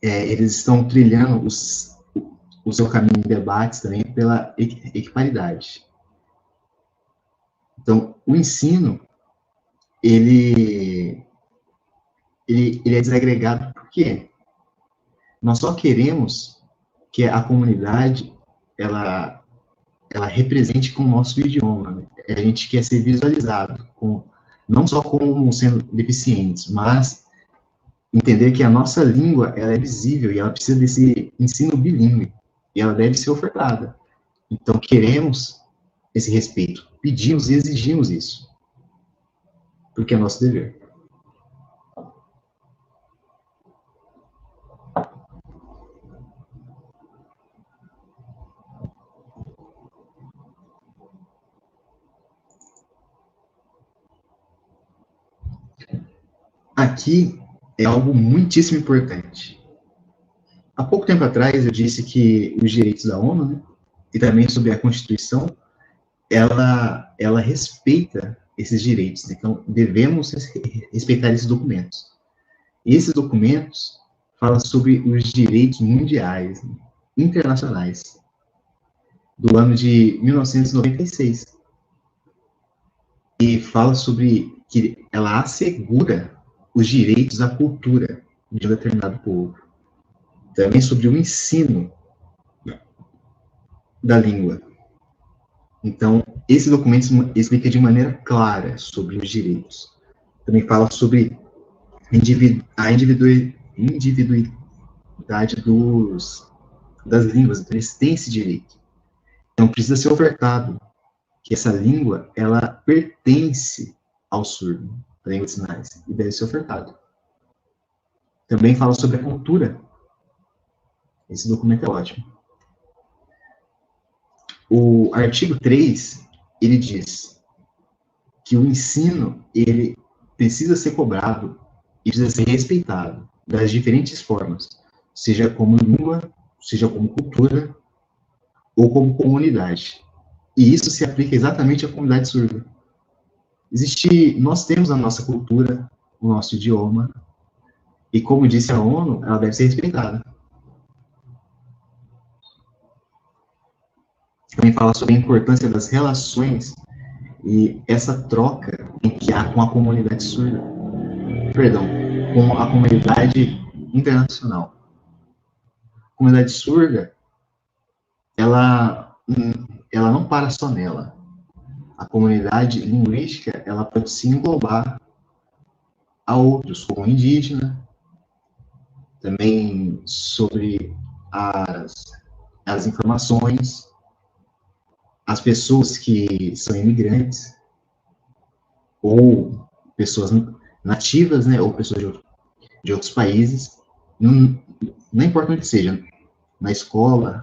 Speaker 2: eles estão trilhando o seu caminho em debates também pela equiparidade. Então, o ensino, ele é desagregado por quê? Nós só queremos que a comunidade, ela represente com o nosso idioma. Né? A gente quer ser visualizado, não só como sendo deficientes, mas entender que a nossa língua, ela é visível e ela precisa desse ensino bilíngue, e ela deve ser ofertada. Então, queremos esse respeito, pedimos e exigimos isso, porque é nosso dever. Aqui é algo muitíssimo importante. Há pouco tempo atrás eu disse que os direitos da ONU, né, e também sobre a Constituição, ela respeita esses direitos. Então, devemos respeitar esses documentos. E esses documentos falam sobre os direitos mundiais, internacionais, do ano de 1996. E fala sobre que ela assegura os direitos à cultura de um determinado povo. Também sobre o ensino da língua. Então, esse documento explica de maneira clara sobre os direitos. Também fala sobre a individualidade das línguas. Então, eles têm esse direito. Então, precisa ser ofertado que essa língua, ela pertence ao surdo, a língua de sinais, e deve ser ofertado. Também fala sobre a cultura. Esse documento é ótimo. O artigo 3, ele diz que o ensino, ele precisa ser cobrado e precisa ser respeitado das diferentes formas, seja como língua, seja como cultura ou como comunidade. E isso se aplica exatamente à comunidade surda. Nós temos a nossa cultura, o nosso idioma, e como disse a ONU, ela deve ser respeitada. Também fala sobre a importância das relações e essa troca que há com a comunidade surda, com a comunidade internacional. A comunidade surda, ela não para só nela. A comunidade linguística, ela pode se englobar a outros, como indígena, também sobre as informações, as pessoas que são imigrantes, ou pessoas nativas, né, ou pessoas de outros países, não importa onde seja, na escola,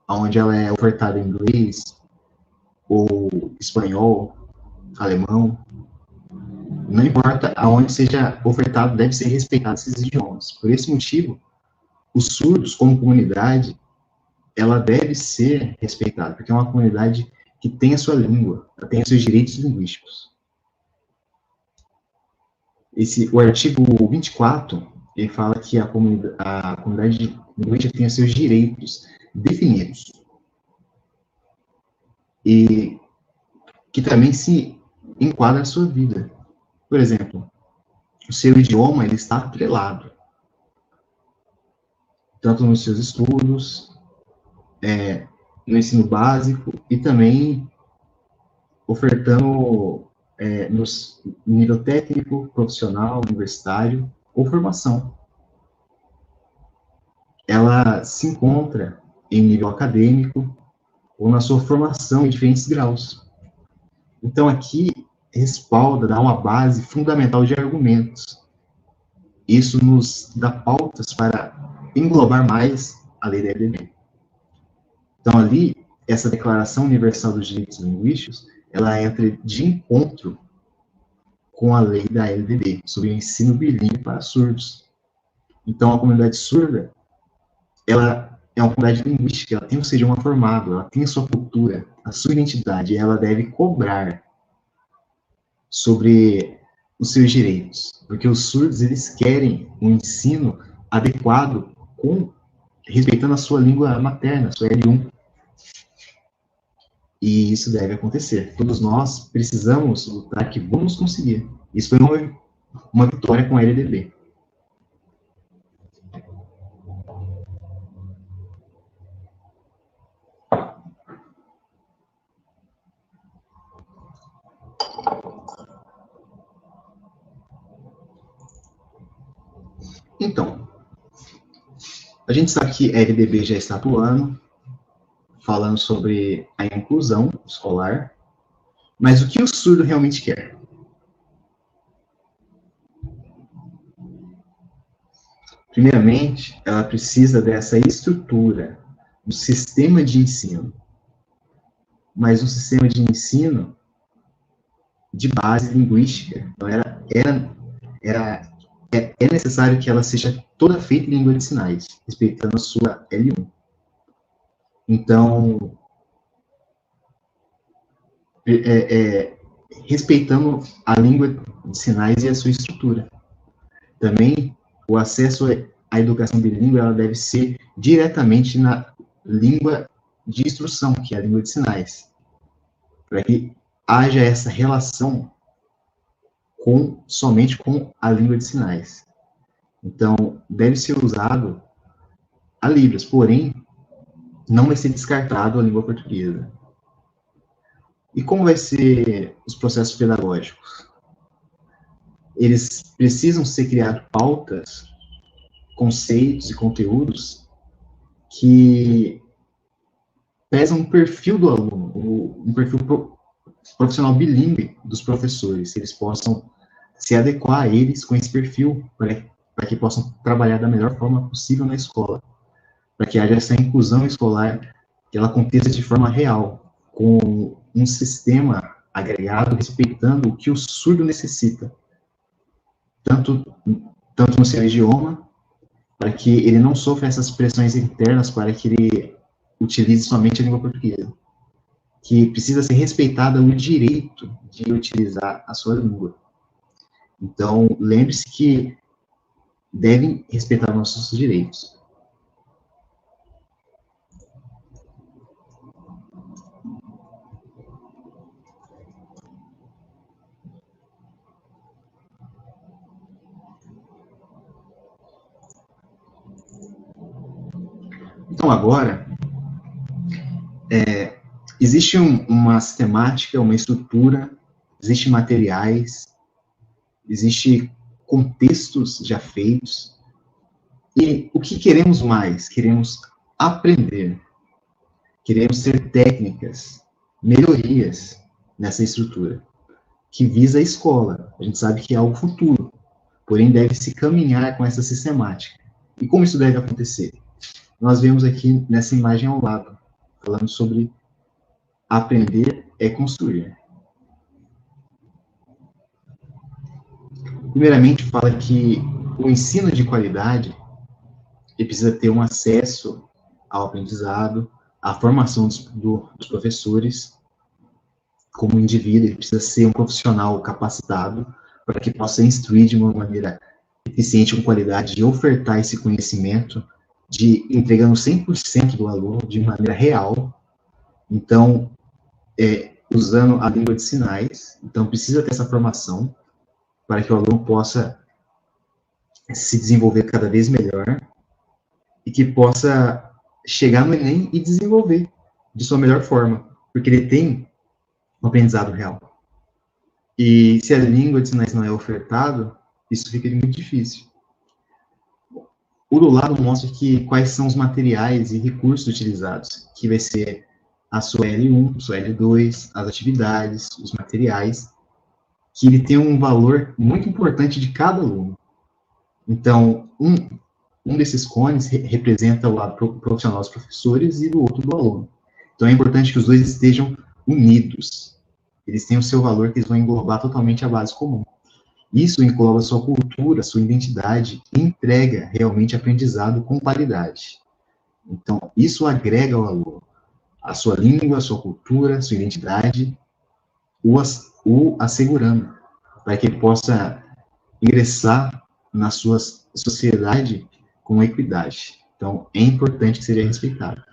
Speaker 2: onde ela é ofertada em inglês, ou espanhol, alemão, não importa aonde seja ofertado, deve ser respeitado esses idiomas. Por esse motivo, os surdos, como comunidade, ela deve ser respeitada, porque é uma comunidade que tem a sua língua, ela tem os seus direitos linguísticos. O artigo 24, ele fala que a comunidade linguística tem os seus direitos definidos. E que também se enquadra na sua vida. Por exemplo, o seu idioma, ele está atrelado, tanto nos seus estudos, no ensino básico, e também ofertando no nível técnico, profissional, universitário, ou formação. Ela se encontra em nível acadêmico, ou na sua formação em diferentes graus. Então, aqui, respalda, dá uma base fundamental de argumentos. Isso nos dá pautas para englobar mais a lei da LDB. Então, ali, essa Declaração Universal dos Direitos Linguísticos, ela entra de encontro com a lei da LDB, sobre o ensino bilíngue para surdos. Então, a comunidade surda, ela é uma comunidade linguística, ela tem o seu idioma formado, ela tem a sua cultura, a sua identidade, e ela deve cobrar sobre os seus direitos, porque os surdos, eles querem um ensino adequado, respeitando a sua língua materna, a sua L1, e isso deve acontecer. Todos nós precisamos lutar, que vamos conseguir. Isso foi uma vitória com a LDB. Então, a gente sabe que a LDB já está atuando, falando sobre a inclusão escolar, mas o que o surdo realmente quer? Primeiramente, ela precisa dessa estrutura, um sistema de ensino, mas um sistema de ensino de base linguística. Então, é necessário que ela seja toda feita em língua de sinais, respeitando a sua L1. Então, respeitando a língua de sinais e a sua estrutura. Também, o acesso à educação bilíngue, ela deve ser diretamente na língua de instrução, que é a língua de sinais, para que haja essa relação somente com a língua de sinais. Então, deve ser usado a Libras, porém, não vai ser descartado a língua portuguesa. E como vai ser os processos pedagógicos? Eles precisam ser criados pautas, conceitos e conteúdos que pesam o perfil do aluno, um perfil profissional bilíngue dos professores, eles possam se adequar a eles com esse perfil, para que possam trabalhar da melhor forma possível na escola, para que haja essa inclusão escolar, que ela aconteça de forma real, com um sistema agregado, respeitando o que o surdo necessita, tanto no seu idioma, para que ele não sofra essas pressões internas, para que ele utilize somente a língua portuguesa, que precisa ser respeitada o direito de utilizar a sua língua. Então, lembre-se que devem respeitar nossos direitos. Então, agora, existe uma sistemática, uma estrutura, existem materiais, existem contextos já feitos, e o que queremos mais? Queremos aprender, queremos ter técnicas, melhorias nessa estrutura, que visa a escola. A gente sabe que é algo futuro, porém deve-se caminhar com essa sistemática. E como isso deve acontecer? Nós vemos aqui nessa imagem ao lado, falando sobre aprender é construir. Primeiramente, fala que o ensino de qualidade ele precisa ter um acesso ao aprendizado, à formação dos professores. Como indivíduo, ele precisa ser um profissional capacitado para que possa instruir de uma maneira eficiente, com qualidade, de ofertar esse conhecimento, de entregando 100% do aluno de maneira real. Então, usando a língua de sinais. Então, precisa ter essa formação para que o aluno possa se desenvolver cada vez melhor e que possa chegar no Enem e desenvolver de sua melhor forma, porque ele tem um aprendizado real. E se a língua de sinais não é ofertado, isso fica muito difícil. O do lado mostra quais são os materiais e recursos utilizados, que vai ser a sua L1, sua L2, as atividades, os materiais, que ele tem um valor muito importante de cada aluno. Então, um desses cones representa o lado profissional dos professores e do outro do aluno. Então, é importante que os dois estejam unidos. Eles têm o seu valor, que eles vão englobar totalmente a base comum. Isso engloba a sua cultura, a sua identidade, e entrega realmente aprendizado com qualidade. Então, isso agrega ao aluno a sua língua, a sua cultura, a sua identidade, o assegurando para que ele possa ingressar na sua sociedade com equidade. Então, é importante que seja respeitado.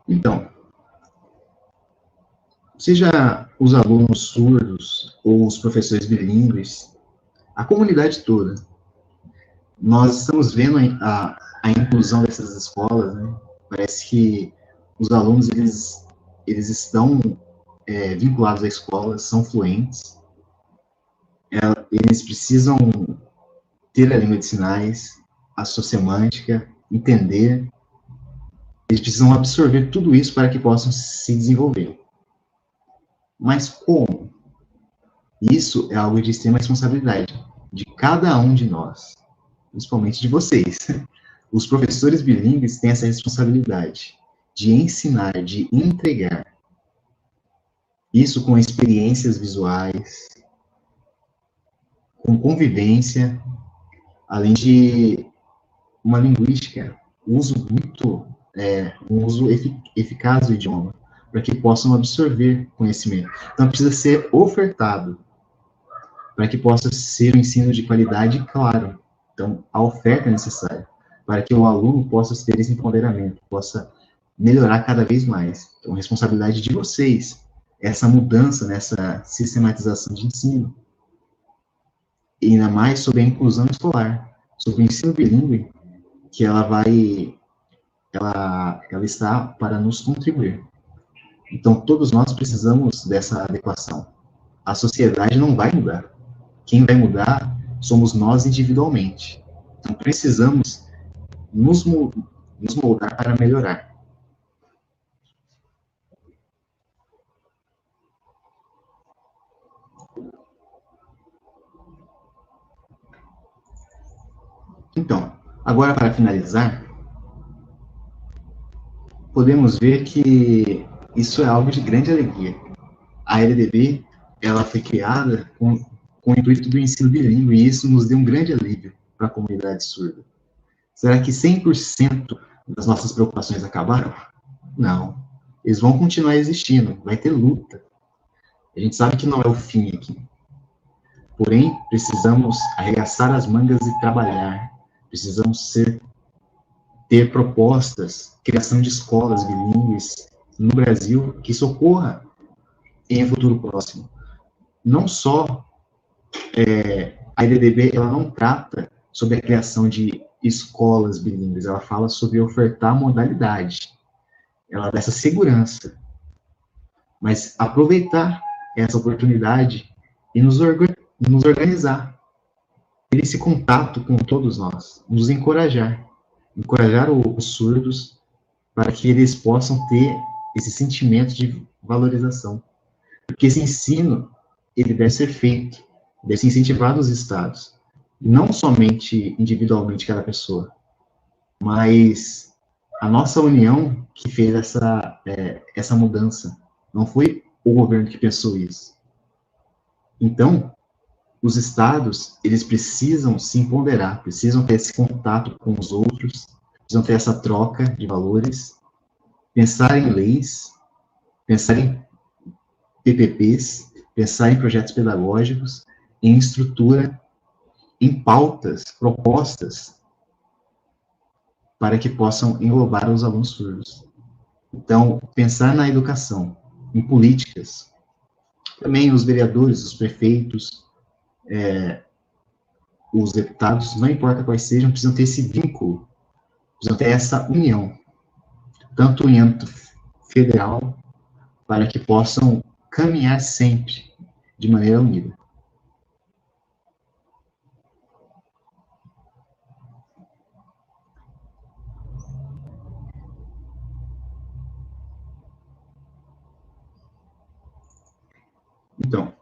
Speaker 2: Então, seja os alunos surdos ou os professores bilíngues, a comunidade toda, nós estamos vendo a inclusão dessas escolas, né? Parece que os alunos, eles estão vinculados à escola, são fluentes, eles precisam ter a língua de sinais, a sua semântica, entender, eles precisam absorver tudo isso para que possam se desenvolver. Mas como? Isso é algo de extrema responsabilidade de cada um de nós, principalmente de vocês. Os professores bilíngues têm essa responsabilidade de ensinar, de entregar. Isso com experiências visuais, com convivência, além de uma linguística, um uso eficaz do idioma, para que possam absorver conhecimento. Então, precisa ser ofertado, para que possa ser um ensino de qualidade claro. Então, a oferta é necessária, para que o aluno possa ter esse empoderamento, possa melhorar cada vez mais. Então, responsabilidade de vocês, essa mudança nessa sistematização de ensino, e ainda mais sobre a inclusão escolar, sobre o ensino bilíngue, que ela está para nos contribuir. Então, todos nós precisamos dessa adequação. A sociedade não vai mudar. Quem vai mudar somos nós individualmente. Então, precisamos nos moldar para melhorar. Então, agora para finalizar, podemos ver que isso é algo de grande alegria. A LDB, ela foi criada com o intuito do ensino bilíngue, e isso nos deu um grande alívio para a comunidade surda. Será que 100% das nossas preocupações acabaram? Não. Eles vão continuar existindo, vai ter luta. A gente sabe que não é o fim aqui. Porém, precisamos arregaçar as mangas e trabalhar. Precisamos ter propostas, criação de escolas bilíngues no Brasil, que isso ocorra em um futuro próximo. Não só a LDB, ela não trata sobre a criação de escolas bilíngues, ela fala sobre ofertar modalidade, ela dá essa segurança, mas aproveitar essa oportunidade e nos organizar, ter esse contato com todos nós, nos encorajar os surdos para que eles possam ter esse sentimento de valorização, porque esse ensino, ele deve ser feito, deve ser incentivado nos estados, não somente individualmente cada pessoa, mas a nossa união que fez essa mudança. Não foi o governo que pensou isso. Então, os estados, eles precisam se empoderar, precisam ter esse contato com os outros, precisam ter essa troca de valores, pensar em leis, pensar em PPPs, pensar em projetos pedagógicos, em estrutura, em pautas, propostas, para que possam englobar os alunos surdos. Então, pensar na educação, em políticas, também os vereadores, os prefeitos, os deputados, não importa quais sejam, precisam ter esse vínculo, precisam ter essa união, tanto em âmbito federal, para que possam caminhar sempre de maneira unida. Então,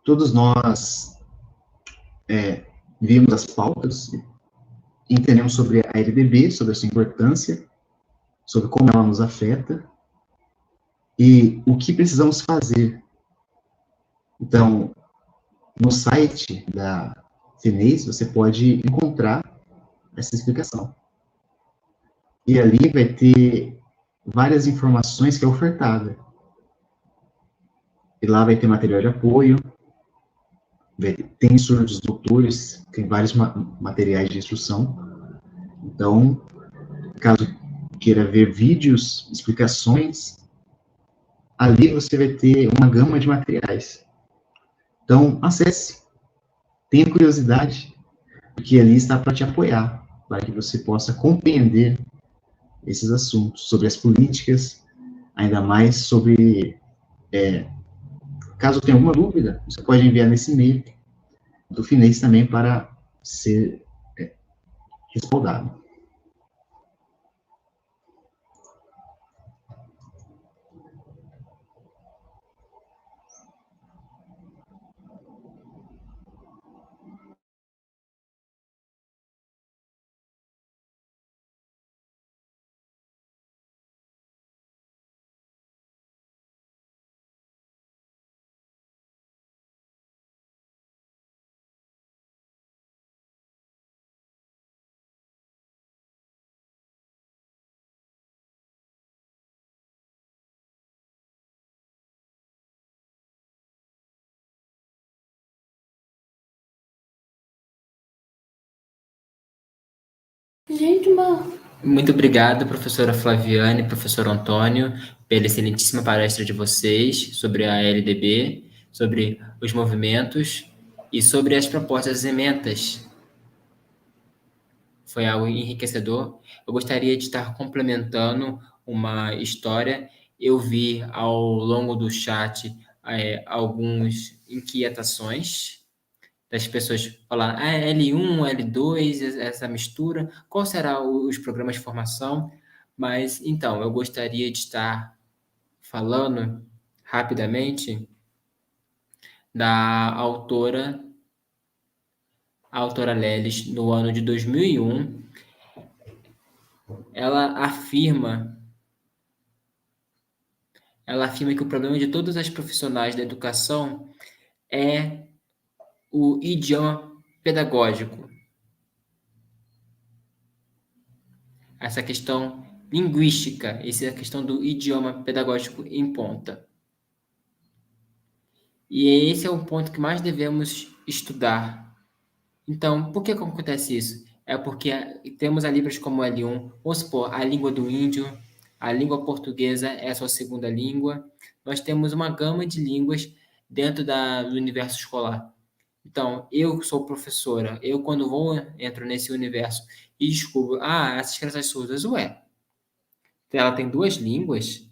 Speaker 2: todos nós vimos as pautas, entendemos sobre a LDB, sobre a sua importância, sobre como ela nos afeta e o que precisamos fazer. Então, no site da FINES, você pode encontrar essa explicação. E ali vai ter várias informações que é ofertada. E lá vai ter material de apoio, tem instrução dos doutores, tem vários materiais de instrução. Então, caso queira ver vídeos, explicações, ali você vai ter uma gama de materiais. Então, acesse, tenha curiosidade, porque ali está para te apoiar, para que você possa compreender esses assuntos, sobre as políticas, ainda mais sobre, caso tenha alguma dúvida, você pode enviar nesse e-mail do FINES também para ser respaldado.
Speaker 3: Gente,
Speaker 1: Muito obrigado, professora Flaviane, professor Antônio, pela excelentíssima palestra de vocês sobre a LDB, sobre os movimentos e sobre as propostas das emendas. Foi algo enriquecedor. Eu gostaria de estar complementando uma história. Eu vi ao longo do chat algumas inquietações das pessoas falar L1, L2, essa mistura, qual será os programas de formação? Mas, então, eu gostaria de estar falando rapidamente da autora, a autora Lelis, no ano de 2001, ela afirma que o problema de todas as profissionais da educação é o idioma pedagógico. Essa questão linguística, essa questão do idioma pedagógico em ponta. E esse é o ponto que mais devemos estudar. Então, por que acontece isso? É porque temos ali livros como L1, vamos supor, a língua do índio, a língua portuguesa é a sua segunda língua. Nós temos uma gama de línguas dentro do universo escolar. Então, eu sou professora, eu quando entro nesse universo e descubro, essas crianças surdas, ela tem duas línguas?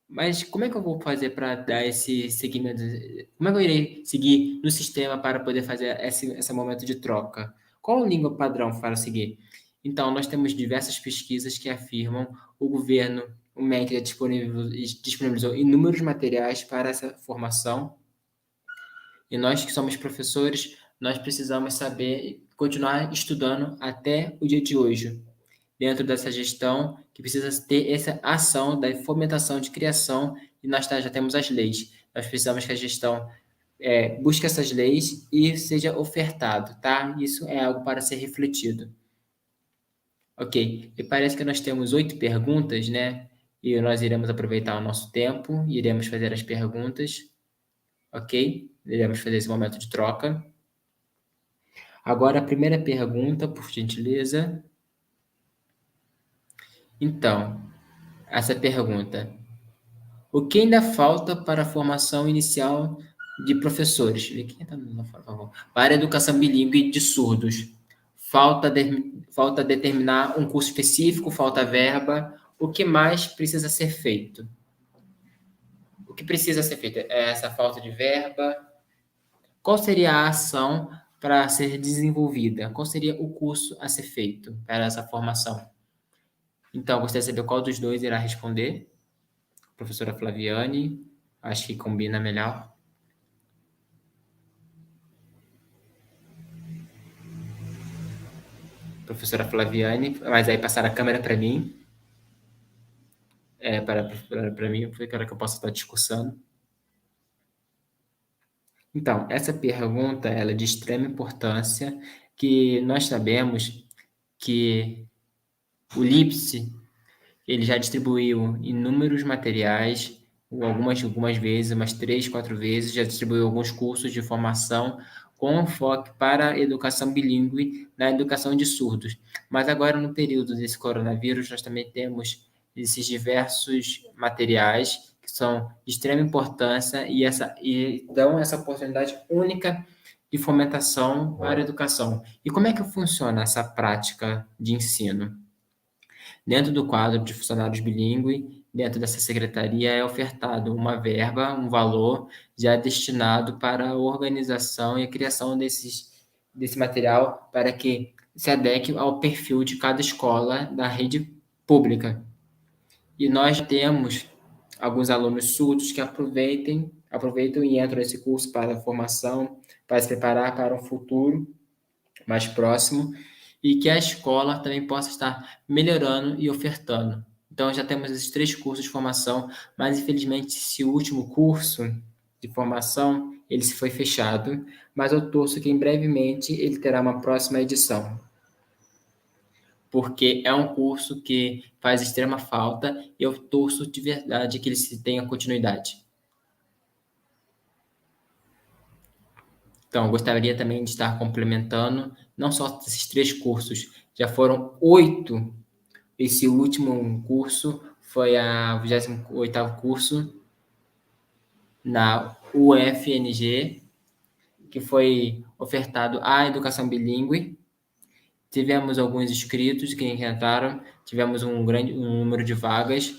Speaker 1: Mas como é que eu vou fazer para dar esse seguimento? Como é que eu irei seguir no sistema para poder fazer esse momento de troca? Qual língua padrão para seguir? Então, nós temos diversas pesquisas que afirmam o governo, o MEC disponibilizou inúmeros materiais para essa formação. E nós que somos professores, nós precisamos saber continuar estudando até o dia de hoje, dentro dessa gestão, que precisa ter essa ação da fomentação de criação, e nós já temos as leis. Nós precisamos que a gestão busque essas leis e seja ofertado, tá? Isso é algo para ser refletido. Ok, e parece que nós temos 8 perguntas, né? E nós iremos aproveitar o nosso tempo e iremos fazer as perguntas, ok? Iremos fazer esse momento de troca. Agora, a primeira pergunta, por gentileza. Então, essa pergunta: o que ainda falta para a formação inicial de professores? Por favor. Para a educação bilíngue de surdos. Falta determinar um curso específico, falta verba. O que mais precisa ser feito? O que precisa ser feito? É essa falta de verba? Qual seria a ação para ser desenvolvida? Qual seria o curso a ser feito para essa formação? Então, gostaria de saber qual dos dois irá responder. Professora Flaviane, acho que combina melhor. Professora Flaviane, mas aí passar a câmera para mim. Para mim, porque era que eu posso estar discussando. Então, essa pergunta ela é de extrema importância, que nós sabemos que o LIPSE ele já distribuiu inúmeros materiais, ou algumas vezes, umas 3, 4 vezes, já distribuiu alguns cursos de formação com enfoque para a educação bilíngue na educação de surdos. Mas agora, no período desse coronavírus, nós também temos esses diversos materiais que são de extrema importância e dão essa oportunidade única de fomentação para a educação. E como é que funciona essa prática de ensino? Dentro do quadro de funcionários bilíngue, dentro dessa secretaria é ofertado uma verba, um valor já destinado para a organização e a criação desse material para que se adeque ao perfil de cada escola da rede pública. E nós temos alguns alunos surdos que aproveitam e entram nesse curso para a formação, para se preparar para um futuro mais próximo e que a escola também possa estar melhorando e ofertando. Então, já temos esses 3 cursos de formação, mas infelizmente esse último curso de formação, ele se foi fechado, mas eu torço que em brevemente ele terá uma próxima edição, porque é um curso que faz extrema falta e eu torço de verdade que ele se tenha continuidade. Então, eu gostaria também de estar complementando, não só esses 3 cursos, já foram 8. Esse último curso foi a 28º curso na UFNG, que foi ofertado à educação bilíngue. Tivemos alguns inscritos que entraram, tivemos um número de vagas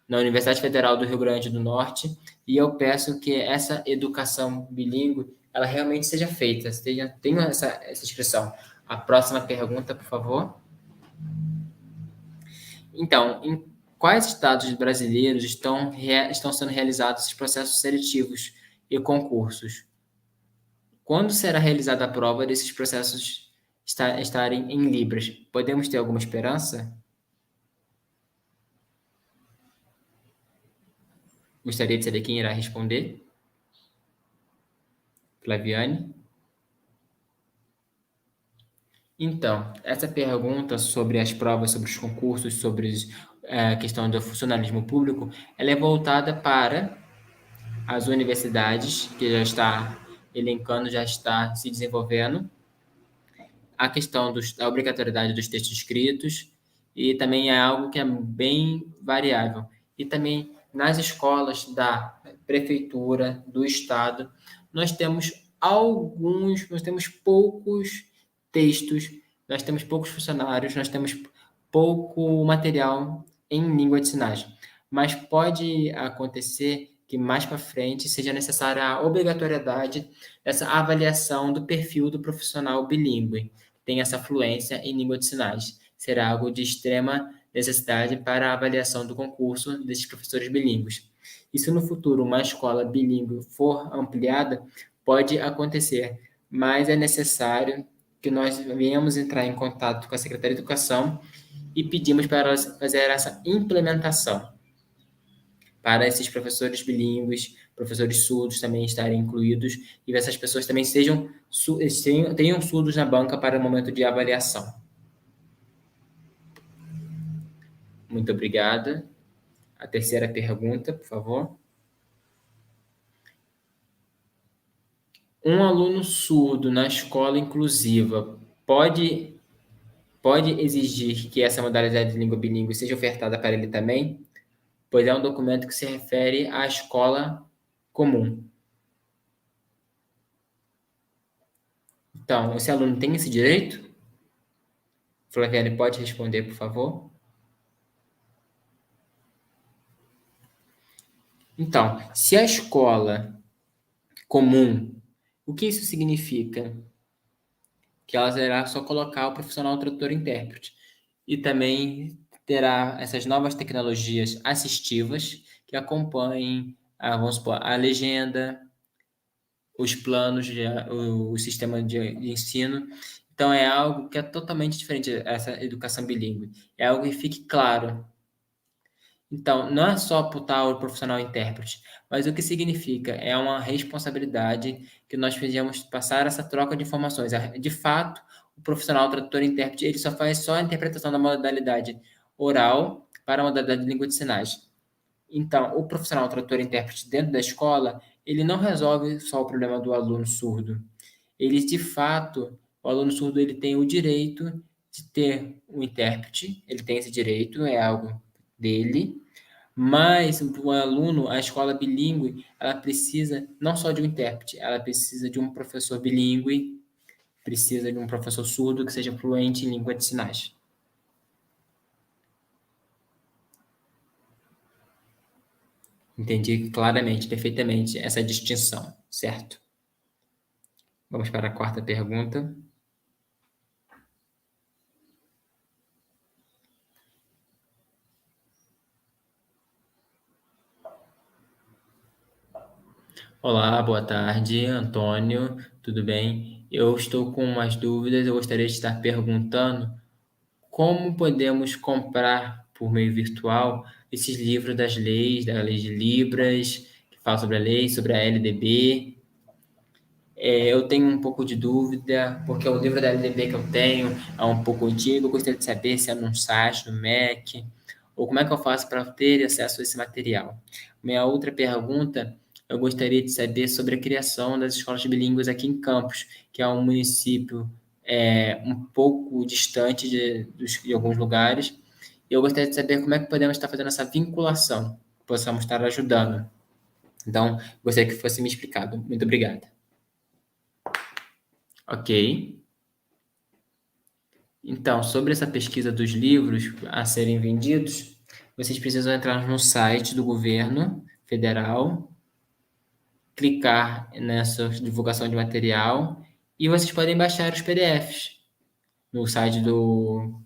Speaker 1: na Universidade Federal do Rio Grande do Norte, e eu peço que essa educação bilíngue ela realmente seja feita, tenha essa inscrição. A próxima pergunta, por favor. Então, em quais estados brasileiros estão sendo realizados esses processos seletivos e concursos? Quando será realizada a prova desses processos estarem em Libras? Podemos ter alguma esperança? Gostaria de saber quem irá responder. Flaviane? Então, essa pergunta sobre as provas, sobre os concursos, sobre a questão do funcionalismo público, ela é voltada para as universidades, que já está elencando, já está se desenvolvendo, a questão da obrigatoriedade dos textos escritos, e também é algo que é bem variável. E também nas escolas da prefeitura, do estado, nós temos poucos textos, nós temos poucos funcionários, nós temos pouco material em língua de sinais. Mas pode acontecer que mais para frente seja necessária a obrigatoriedade dessa avaliação do perfil do profissional bilíngue tem essa fluência em língua de sinais. Será algo de extrema necessidade para a avaliação do concurso desses professores bilíngues. E se no futuro uma escola bilíngue for ampliada, pode acontecer, mas é necessário que nós venhamos entrar em contato com a Secretaria de Educação e pedimos para elas fazer essa implementação para esses professores bilíngues, professores surdos também estarem incluídos e essas pessoas também tenham surdos na banca para o momento de avaliação. Muito obrigada. A terceira pergunta, por favor. Um aluno surdo na escola inclusiva pode exigir que essa modalidade de língua bilíngue seja ofertada para ele também? Pois é um documento que se refere à escola comum. Então, esse aluno tem esse direito? Flaviane, pode responder, por favor? Então, se a escola comum, o que isso significa? Que ela terá só colocar o profissional tradutor-intérprete. E também terá essas novas tecnologias assistivas que acompanhem, vamos supor, a legenda, os planos, o sistema de ensino. Então, é algo que é totalmente diferente essa educação bilíngue. É algo que fique claro. Então, não é só apontar o profissional intérprete, mas o que significa? É uma responsabilidade que nós fizemos passar essa troca de informações. De fato, o profissional tradutor intérprete, ele só faz só a interpretação da modalidade oral para a modalidade de língua de sinais. Então, o profissional tradutor intérprete dentro da escola, ele não resolve só o problema do aluno surdo. Ele, de fato, o aluno surdo, ele tem o direito de ter um intérprete, ele tem esse direito, é algo dele, mas o aluno, a escola bilíngue, ela precisa não só de um intérprete, ela precisa de um professor bilíngue, precisa de um professor surdo que seja fluente em língua de sinais. Entendi claramente, perfeitamente essa distinção, certo? Vamos para a quarta pergunta. Olá, boa tarde, Antônio, tudo bem? Eu estou com umas dúvidas, eu gostaria de estar perguntando como podemos comprar por meio virtual esses livros das leis, da lei de Libras, que fala sobre a lei, sobre a LDB. Eu tenho um pouco de dúvida, porque o livro da LDB que eu tenho é um pouco antigo, eu gostaria de saber se é num site, no Mac, ou como é que eu faço para ter acesso a esse material. Minha outra pergunta, eu gostaria de saber sobre a criação das escolas bilíngues aqui em Campos, que é um município um pouco distante de alguns lugares, e eu gostaria de saber como é que podemos estar fazendo essa vinculação, que possamos estar ajudando. Então, gostaria que fosse me explicado. Muito obrigado. Ok. Então, sobre essa pesquisa dos livros a serem vendidos, vocês precisam entrar no site do governo federal, clicar nessa divulgação de material e vocês podem baixar os PDFs no site do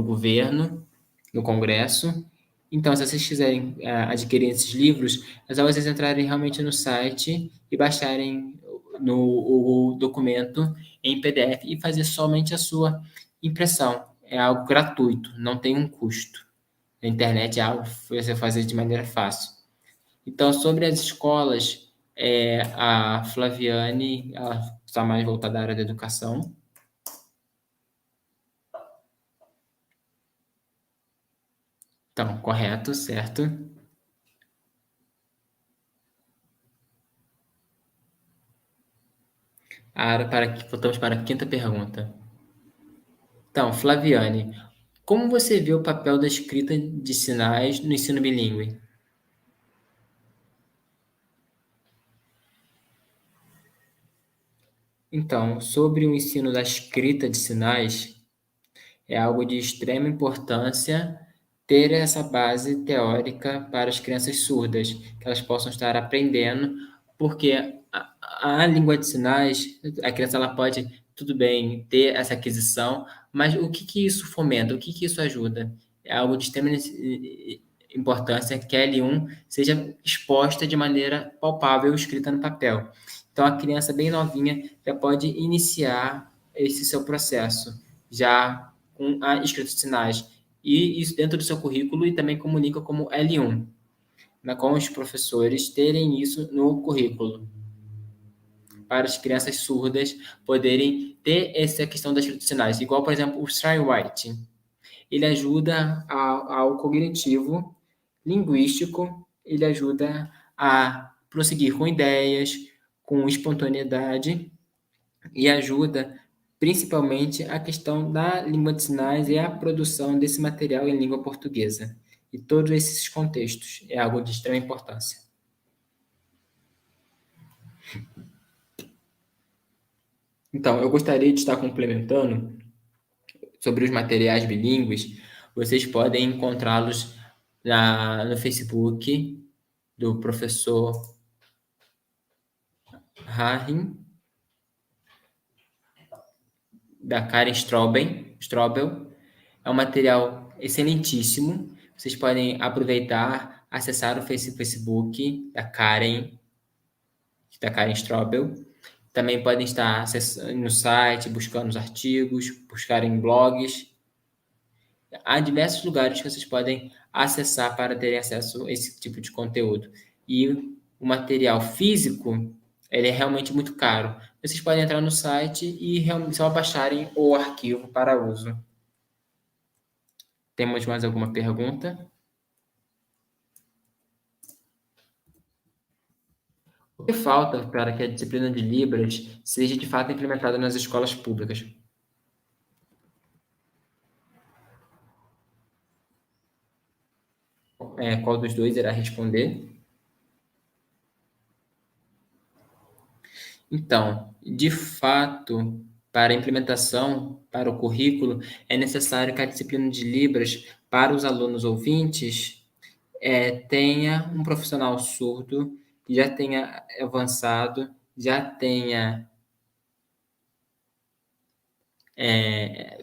Speaker 1: governo, do Congresso. Então, se vocês quiserem adquirir esses livros, é só vocês entrarem realmente no site e baixarem o documento em PDF e fazer somente a sua impressão. É algo gratuito, não tem um custo. A internet é algo que você fazer de maneira fácil. Então, sobre as escolas, a Flaviane, ela está mais voltada à área da educação. Então, correto, certo? Voltamos para a quinta pergunta. Então, Flaviane, como você vê o papel da escrita de sinais no ensino bilíngue? Então, sobre o ensino da escrita de sinais, é algo de extrema importância ter essa base teórica para as crianças surdas, que elas possam estar aprendendo, porque a língua de sinais, a criança ela pode, tudo bem, ter essa aquisição, mas o que que isso fomenta? O que que isso ajuda? É algo de extrema importância que a L1 seja exposta de maneira palpável, escrita no papel. Então, a criança bem novinha já pode iniciar esse seu processo, já com a escrita de sinais. E isso dentro do seu currículo e também comunica como L1, com os professores terem isso no currículo, para as crianças surdas poderem ter essa questão da escrita de sinais. Igual, por exemplo, o White. Ele ajuda ao cognitivo, linguístico, ele ajuda a prosseguir com ideias, com espontaneidade e ajuda principalmente a questão da língua de sinais e a produção desse material em língua portuguesa. E todos esses contextos é algo de extrema importância. Então, eu gostaria de estar complementando sobre os materiais bilíngues. Vocês podem encontrá-los no Facebook do professor Rahim, da Karen Strobel. É um material excelentíssimo. Vocês podem aproveitar, acessar o Facebook da Karen Strobel. Também podem estar no site, buscando os artigos, buscarem blogs. Há diversos lugares que vocês podem acessar para terem acesso a esse tipo de conteúdo. E o material físico, ele é realmente muito caro. Vocês podem entrar no site e só baixarem o arquivo para uso. Temos mais alguma pergunta? O que falta para que a disciplina de Libras seja de fato implementada nas escolas públicas? Qual dos dois irá responder? Então, de fato, para a implementação, para o currículo, é necessário que a disciplina de Libras, para os alunos ouvintes, tenha um profissional surdo que já tenha avançado, já tenha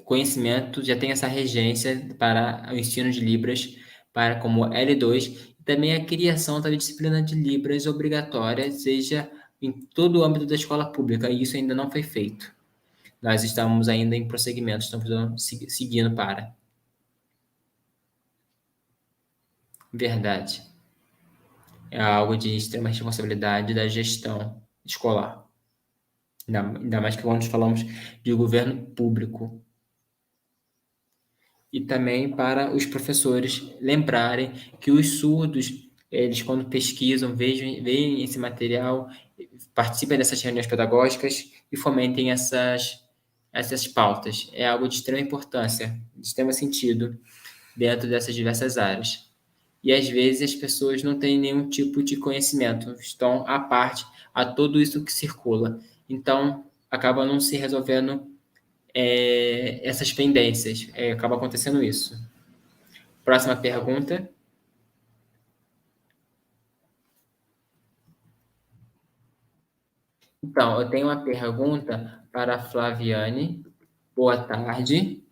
Speaker 1: conhecimento, já tenha essa regência para o ensino de Libras, para como L2, e também a criação da disciplina de Libras obrigatória, seja em todo o âmbito da escola pública, e isso ainda não foi feito. Nós estamos ainda em prosseguimento, estamos seguindo para. Verdade. É algo de extrema responsabilidade da gestão escolar. Ainda mais que quando falamos de governo público. E também para os professores lembrarem que os surdos, eles quando pesquisam, veem esse material, participem dessas reuniões pedagógicas e fomentem essas pautas. É algo de extrema importância, de extremo sentido, dentro dessas diversas áreas. E às vezes as pessoas não têm nenhum tipo de conhecimento, estão à parte a tudo isso que circula. Então, acaba não se resolvendo essas pendências. Acaba acontecendo isso. Próxima pergunta. Então, eu tenho uma pergunta para a Flaviane. Boa tarde.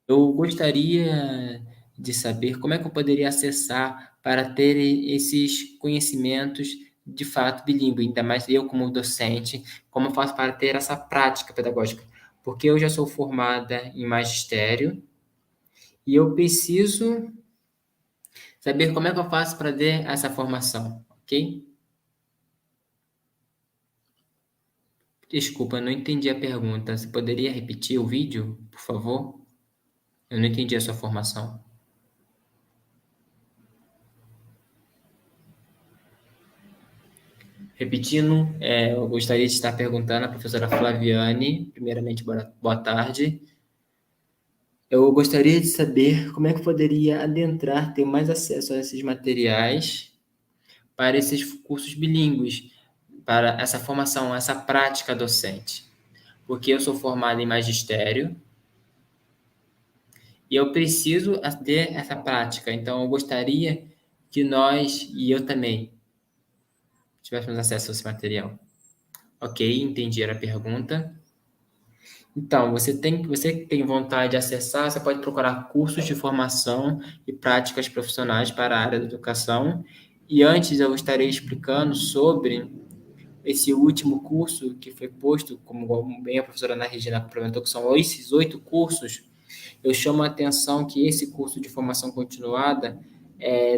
Speaker 1: Eu gostaria de saber como é que eu poderia acessar para ter esses conhecimentos de fato bilíngue, ainda mais eu como docente, como eu faço para ter essa prática pedagógica? Porque eu já sou formada em magistério e eu preciso saber como é que eu faço para ter essa formação, ok? Desculpa, eu não entendi a pergunta. Você poderia repetir o vídeo, por favor? Eu não entendi a sua formação. Repetindo, eu gostaria de estar perguntando à professora Flaviane, primeiramente, boa tarde. Eu gostaria de saber como é que eu poderia adentrar, ter mais acesso a esses materiais para esses cursos bilíngues, para essa formação, essa prática docente. Porque eu sou formada em magistério e eu preciso ter essa prática. Então, eu gostaria que nós, e eu também, tivéssemos acesso a esse material. Ok, entendi a pergunta. Então, você que tem vontade de acessar, você pode procurar cursos de formação e práticas profissionais para a área da educação. E antes eu estarei explicando sobre esse último curso que foi posto, como bem a professora Ana Regina apresentou, que são esses 8 cursos. Eu chamo a atenção que esse curso de formação continuada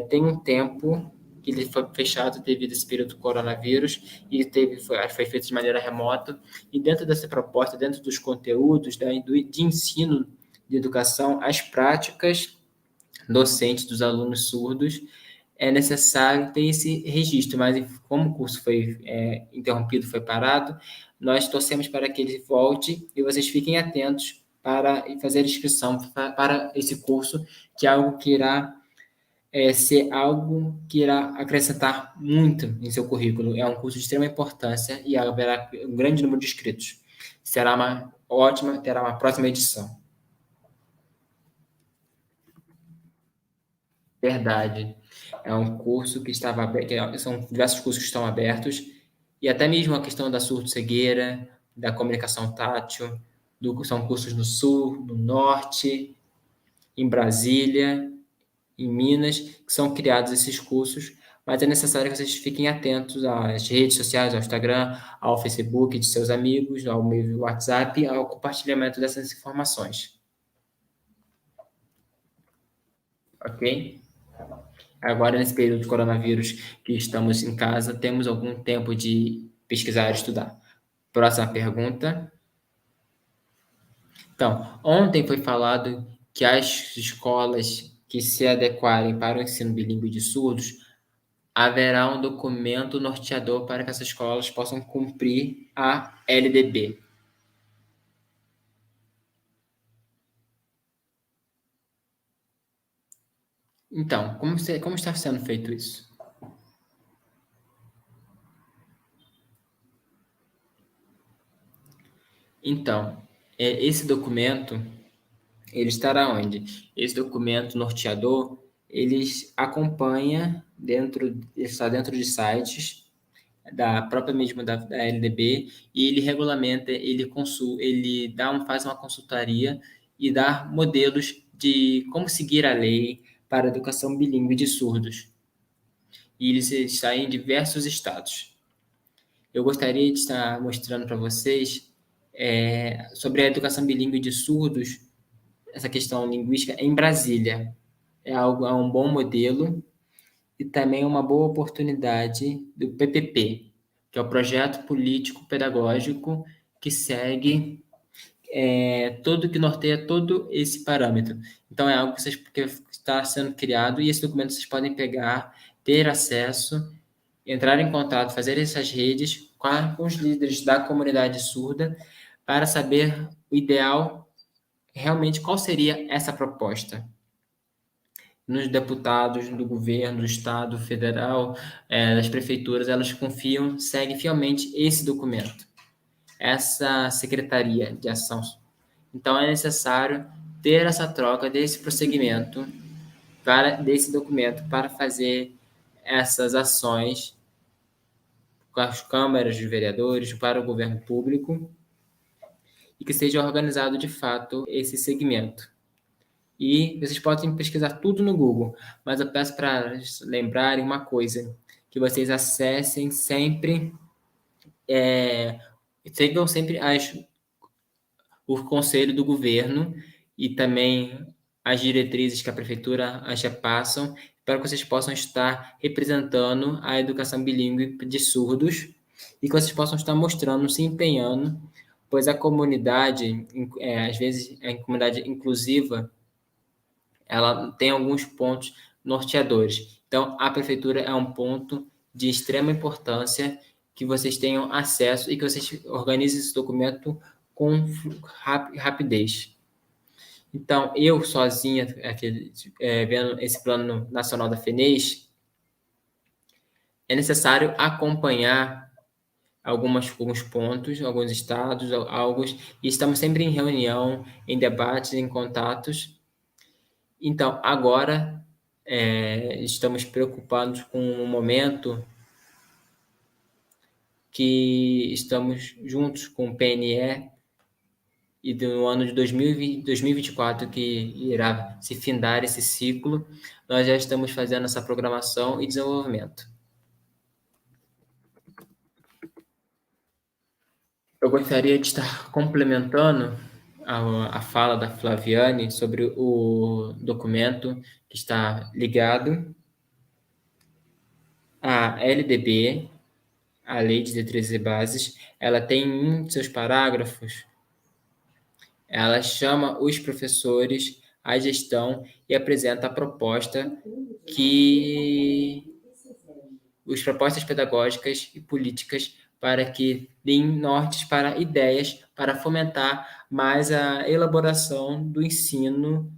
Speaker 1: tem um tempo que ele foi fechado devido a esse período do coronavírus e foi feito de maneira remota. E dentro dessa proposta, dentro dos conteúdos de ensino de educação, as práticas docentes dos alunos surdos, é necessário ter esse registro, mas como o curso foi interrompido, foi parado, nós torcemos para que ele volte e vocês fiquem atentos para fazer a inscrição para esse curso, que é algo que irá ser algo que irá acrescentar muito em seu currículo. É um curso de extrema importância e haverá um grande número de inscritos. Será uma ótima, terá uma próxima edição. Verdade. É um curso que estava aberto, são diversos cursos que estão abertos, e até mesmo a questão da surdo-cegueira, da comunicação tátil, são cursos no Sul, no Norte, em Brasília, em Minas, que são criados esses cursos, mas é necessário que vocês fiquem atentos às redes sociais, ao Instagram, ao Facebook de seus amigos, ao meu WhatsApp, ao compartilhamento dessas informações. ok? Agora, nesse período de coronavírus que estamos em casa, temos algum tempo de pesquisar e estudar. Próxima pergunta. Então, ontem foi falado que as escolas que se adequarem para o ensino bilíngue de surdos, haverá um documento norteador para que essas escolas possam cumprir a LDB. Então, como está sendo feito isso? Então, esse documento, ele estará onde? Esse documento norteador, ele acompanha está dentro de sites da própria mesmo da LDB e ele regulamenta, ele faz uma consultaria e dá modelos de como seguir a lei para a educação bilíngue de surdos. E eles saem em diversos estados. Eu gostaria de estar mostrando para vocês sobre a educação bilíngue de surdos, essa questão linguística em Brasília. É um bom modelo e também uma boa oportunidade do PPP, que é o Projeto Político Pedagógico, que segue que norteia todo esse parâmetro. Então, é algo que está sendo criado e esse documento vocês podem pegar, ter acesso, entrar em contato, fazer essas redes com os líderes da comunidade surda para saber o ideal, realmente qual seria essa proposta. Nos deputados do governo, do Estado, federal, das prefeituras, elas confiam, seguem fielmente esse documento, essa Secretaria de Ação. Então, é necessário ter essa troca desse prosseguimento, desse documento, para fazer essas ações com as câmaras de vereadores, para o governo público, e que seja organizado de fato esse segmento. E vocês podem pesquisar tudo no Google, mas eu peço para lembrarem uma coisa, que vocês acessem sempre, sigam sempre o conselho do governo e também as diretrizes que a prefeitura já passam, para que vocês possam estar representando a educação bilíngue de surdos e que vocês possam estar mostrando, se empenhando, pois a comunidade, às vezes, a comunidade inclusiva, ela tem alguns pontos norteadores. Então, a prefeitura é um ponto de extrema importância que vocês tenham acesso e que vocês organizem esse documento com rapidez. Então, eu sozinha, aqui, vendo esse plano nacional da FENES, é necessário acompanhar alguns pontos, alguns estados, e estamos sempre em reunião, em debates, em contatos. Então, agora estamos preocupados com um momento que estamos juntos com o PNE e no ano de 2024, que irá se findar esse ciclo, nós já estamos fazendo essa programação e desenvolvimento. Eu gostaria de estar complementando a fala da Flaviane sobre o documento que está ligado à LDB, a Lei de Diretrizes e Bases. Ela tem em seus parágrafos, ela chama os professores à gestão e apresenta a proposta as propostas pedagógicas e políticas para que deem nortes para ideias para fomentar mais a elaboração do ensino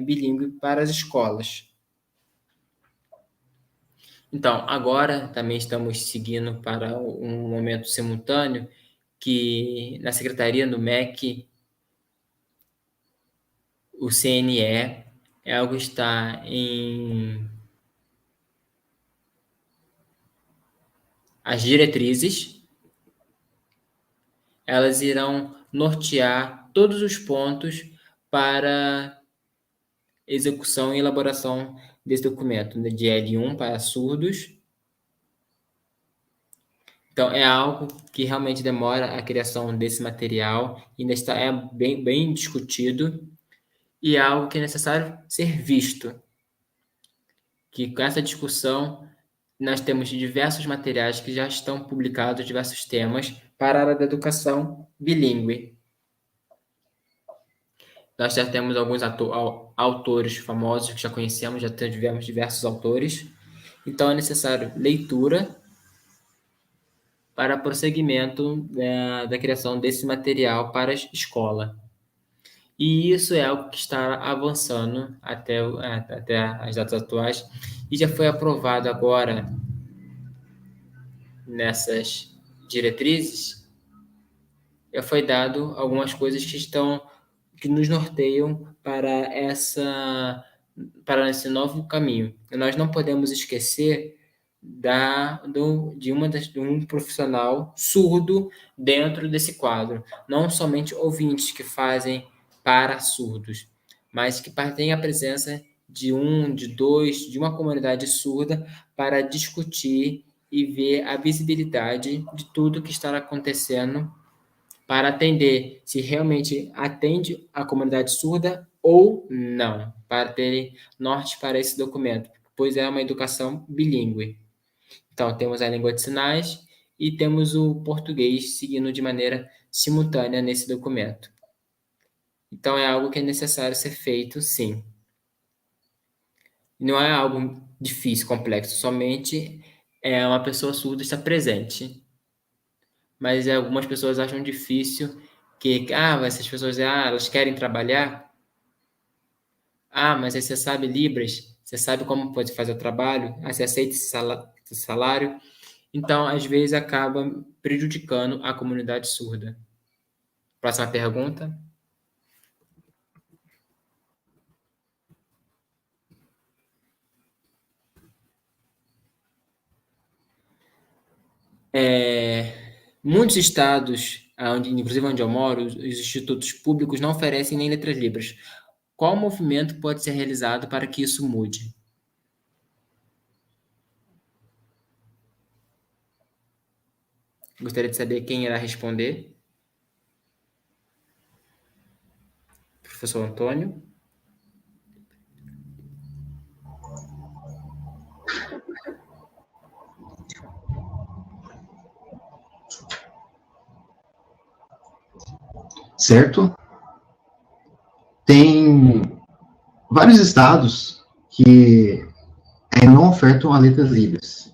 Speaker 1: bilíngue para as escolas. Então, agora também estamos seguindo para um momento simultâneo que na Secretaria do MEC, o CNE, é algo que está em as diretrizes, elas irão nortear todos os pontos para execução e elaboração desse documento, de L1 para surdos. Então, é algo que realmente demora a criação desse material, ainda está bem discutido, e é algo que é necessário ser visto. Que com essa discussão nós temos diversos materiais que já estão publicados, diversos temas para a área da educação bilíngue. Nós já temos alguns autores famosos que já conhecemos, já tivemos diversos autores. Então, é necessário leitura para prosseguimento da criação desse material para a escola. E isso é algo que está avançando até as datas atuais e já foi aprovado agora nessas diretrizes, já foi dado algumas coisas que nos norteiam para esse novo caminho. E nós não podemos esquecer de um profissional surdo dentro desse quadro, não somente ouvintes que fazem para surdos, mas que tem a presença de dois, de uma comunidade surda para discutir e ver a visibilidade de tudo que está acontecendo para atender se realmente atende a comunidade surda ou não, para ter norte para esse documento, pois é uma educação bilíngue. Então, temos a língua de sinais e temos o português seguindo de maneira simultânea nesse documento. Então, é algo que é necessário ser feito, sim. Não é algo difícil, complexo, somente uma pessoa surda estar presente. Mas algumas pessoas acham difícil essas pessoas elas querem trabalhar. Mas aí você sabe Libras, você sabe como pode fazer o trabalho, você aceita esse salário. Então, às vezes, acaba prejudicando a comunidade surda. Próxima pergunta. Muitos estados, inclusive onde eu moro, os institutos públicos não oferecem nem letras libras. Qual movimento pode ser realizado para que isso mude? Gostaria de saber quem irá responder. Professor Antônio.
Speaker 2: Certo? Tem vários estados que não ofertam a letras libras.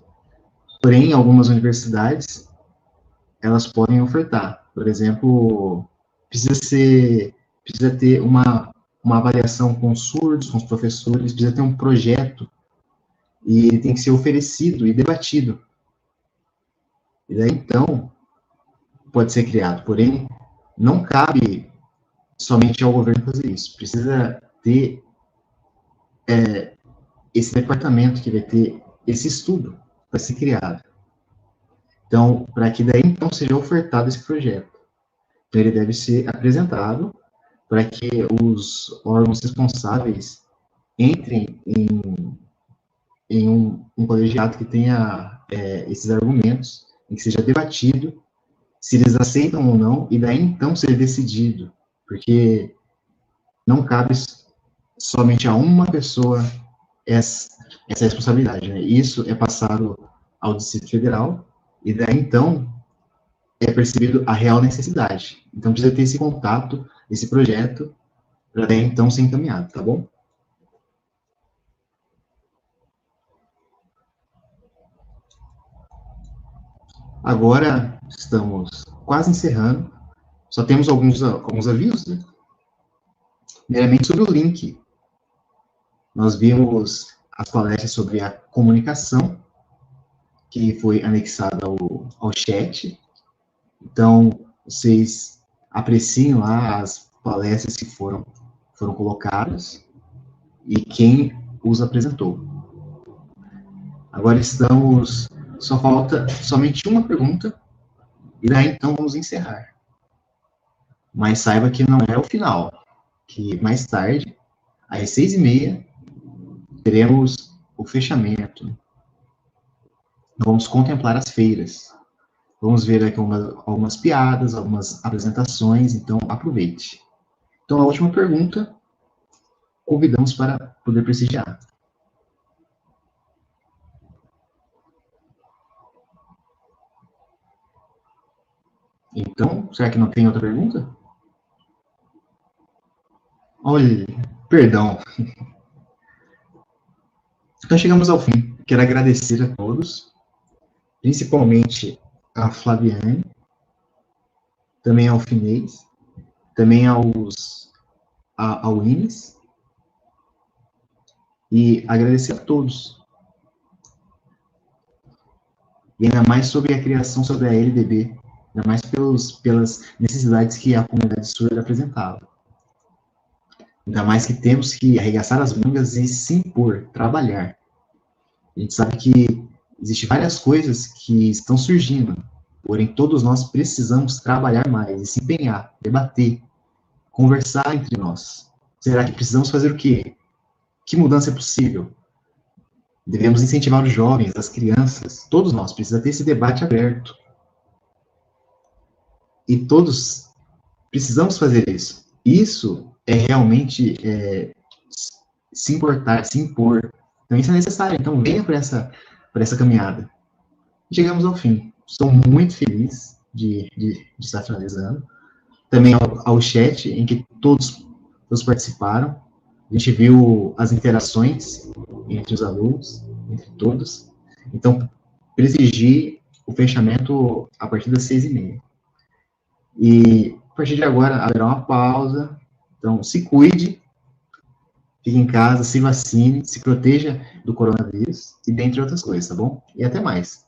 Speaker 2: Porém, algumas universidades, elas podem ofertar. Por exemplo, precisa ter uma avaliação com os surdos, com os professores, precisa ter um projeto, e ele tem que ser oferecido e debatido. E daí, então, pode ser criado. Porém, não cabe somente ao governo fazer isso. Precisa ter esse departamento que vai ter esse estudo para ser criado. Então, para que daí, então, seja ofertado esse projeto. Então, ele deve ser apresentado para que os órgãos responsáveis entrem em um colegiado que tenha esses argumentos, em que seja debatido se eles aceitam ou não, e daí, então, ser decidido. Porque não cabe somente a uma pessoa essa responsabilidade, né? Isso é passado ao Distrito Federal, e daí, então, é percebido a real necessidade. Então, precisa ter esse contato, esse projeto, para daí, então, ser encaminhado, tá bom? Agora, estamos quase encerrando, só temos alguns avisos, né? Primeiramente, sobre o link. Nós vimos as palestras sobre a comunicação, que foi anexada ao chat. Então, vocês apreciem lá as palestras que foram colocadas e quem os apresentou. Agora só falta somente uma pergunta, e daí então vamos encerrar. Mas saiba que não é o final, que mais tarde, às 6h30, teremos o fechamento. Vamos contemplar as feiras. Vamos ver aqui algumas piadas, algumas apresentações, então aproveite. Então, a última pergunta convidamos para poder prestigiar. Então, será que não tem outra pergunta? Olha, perdão. Então chegamos ao fim. Quero agradecer a todos, principalmente a Flaviane, também ao Finês, também ao Ines, e agradecer a todos. E ainda mais sobre a criação sobre a LDB, ainda mais pelas necessidades que a comunidade surda apresentava. Ainda mais que temos que arregaçar as mangas e se impor, trabalhar. A gente sabe que existem várias coisas que estão surgindo, porém todos nós precisamos trabalhar mais e se empenhar, debater, conversar entre nós. Será que precisamos fazer o quê? Que mudança é possível? Devemos incentivar os jovens, as crianças, todos nós precisamos ter esse debate aberto. E todos precisamos fazer isso. Isso é realmente se importar, se impor. Então isso é necessário. Então venha para essa caminhada. E chegamos ao fim. Estou muito feliz de estar finalizando. Também ao chat, em que todos participaram. A gente viu as interações entre os alunos, entre todos. Então, prestigie o fechamento a partir das 6h30. E, a partir de agora, haverá uma pausa. Então, se cuide, fique em casa, se vacine, se proteja do coronavírus, e dentre outras coisas, tá bom? E até mais.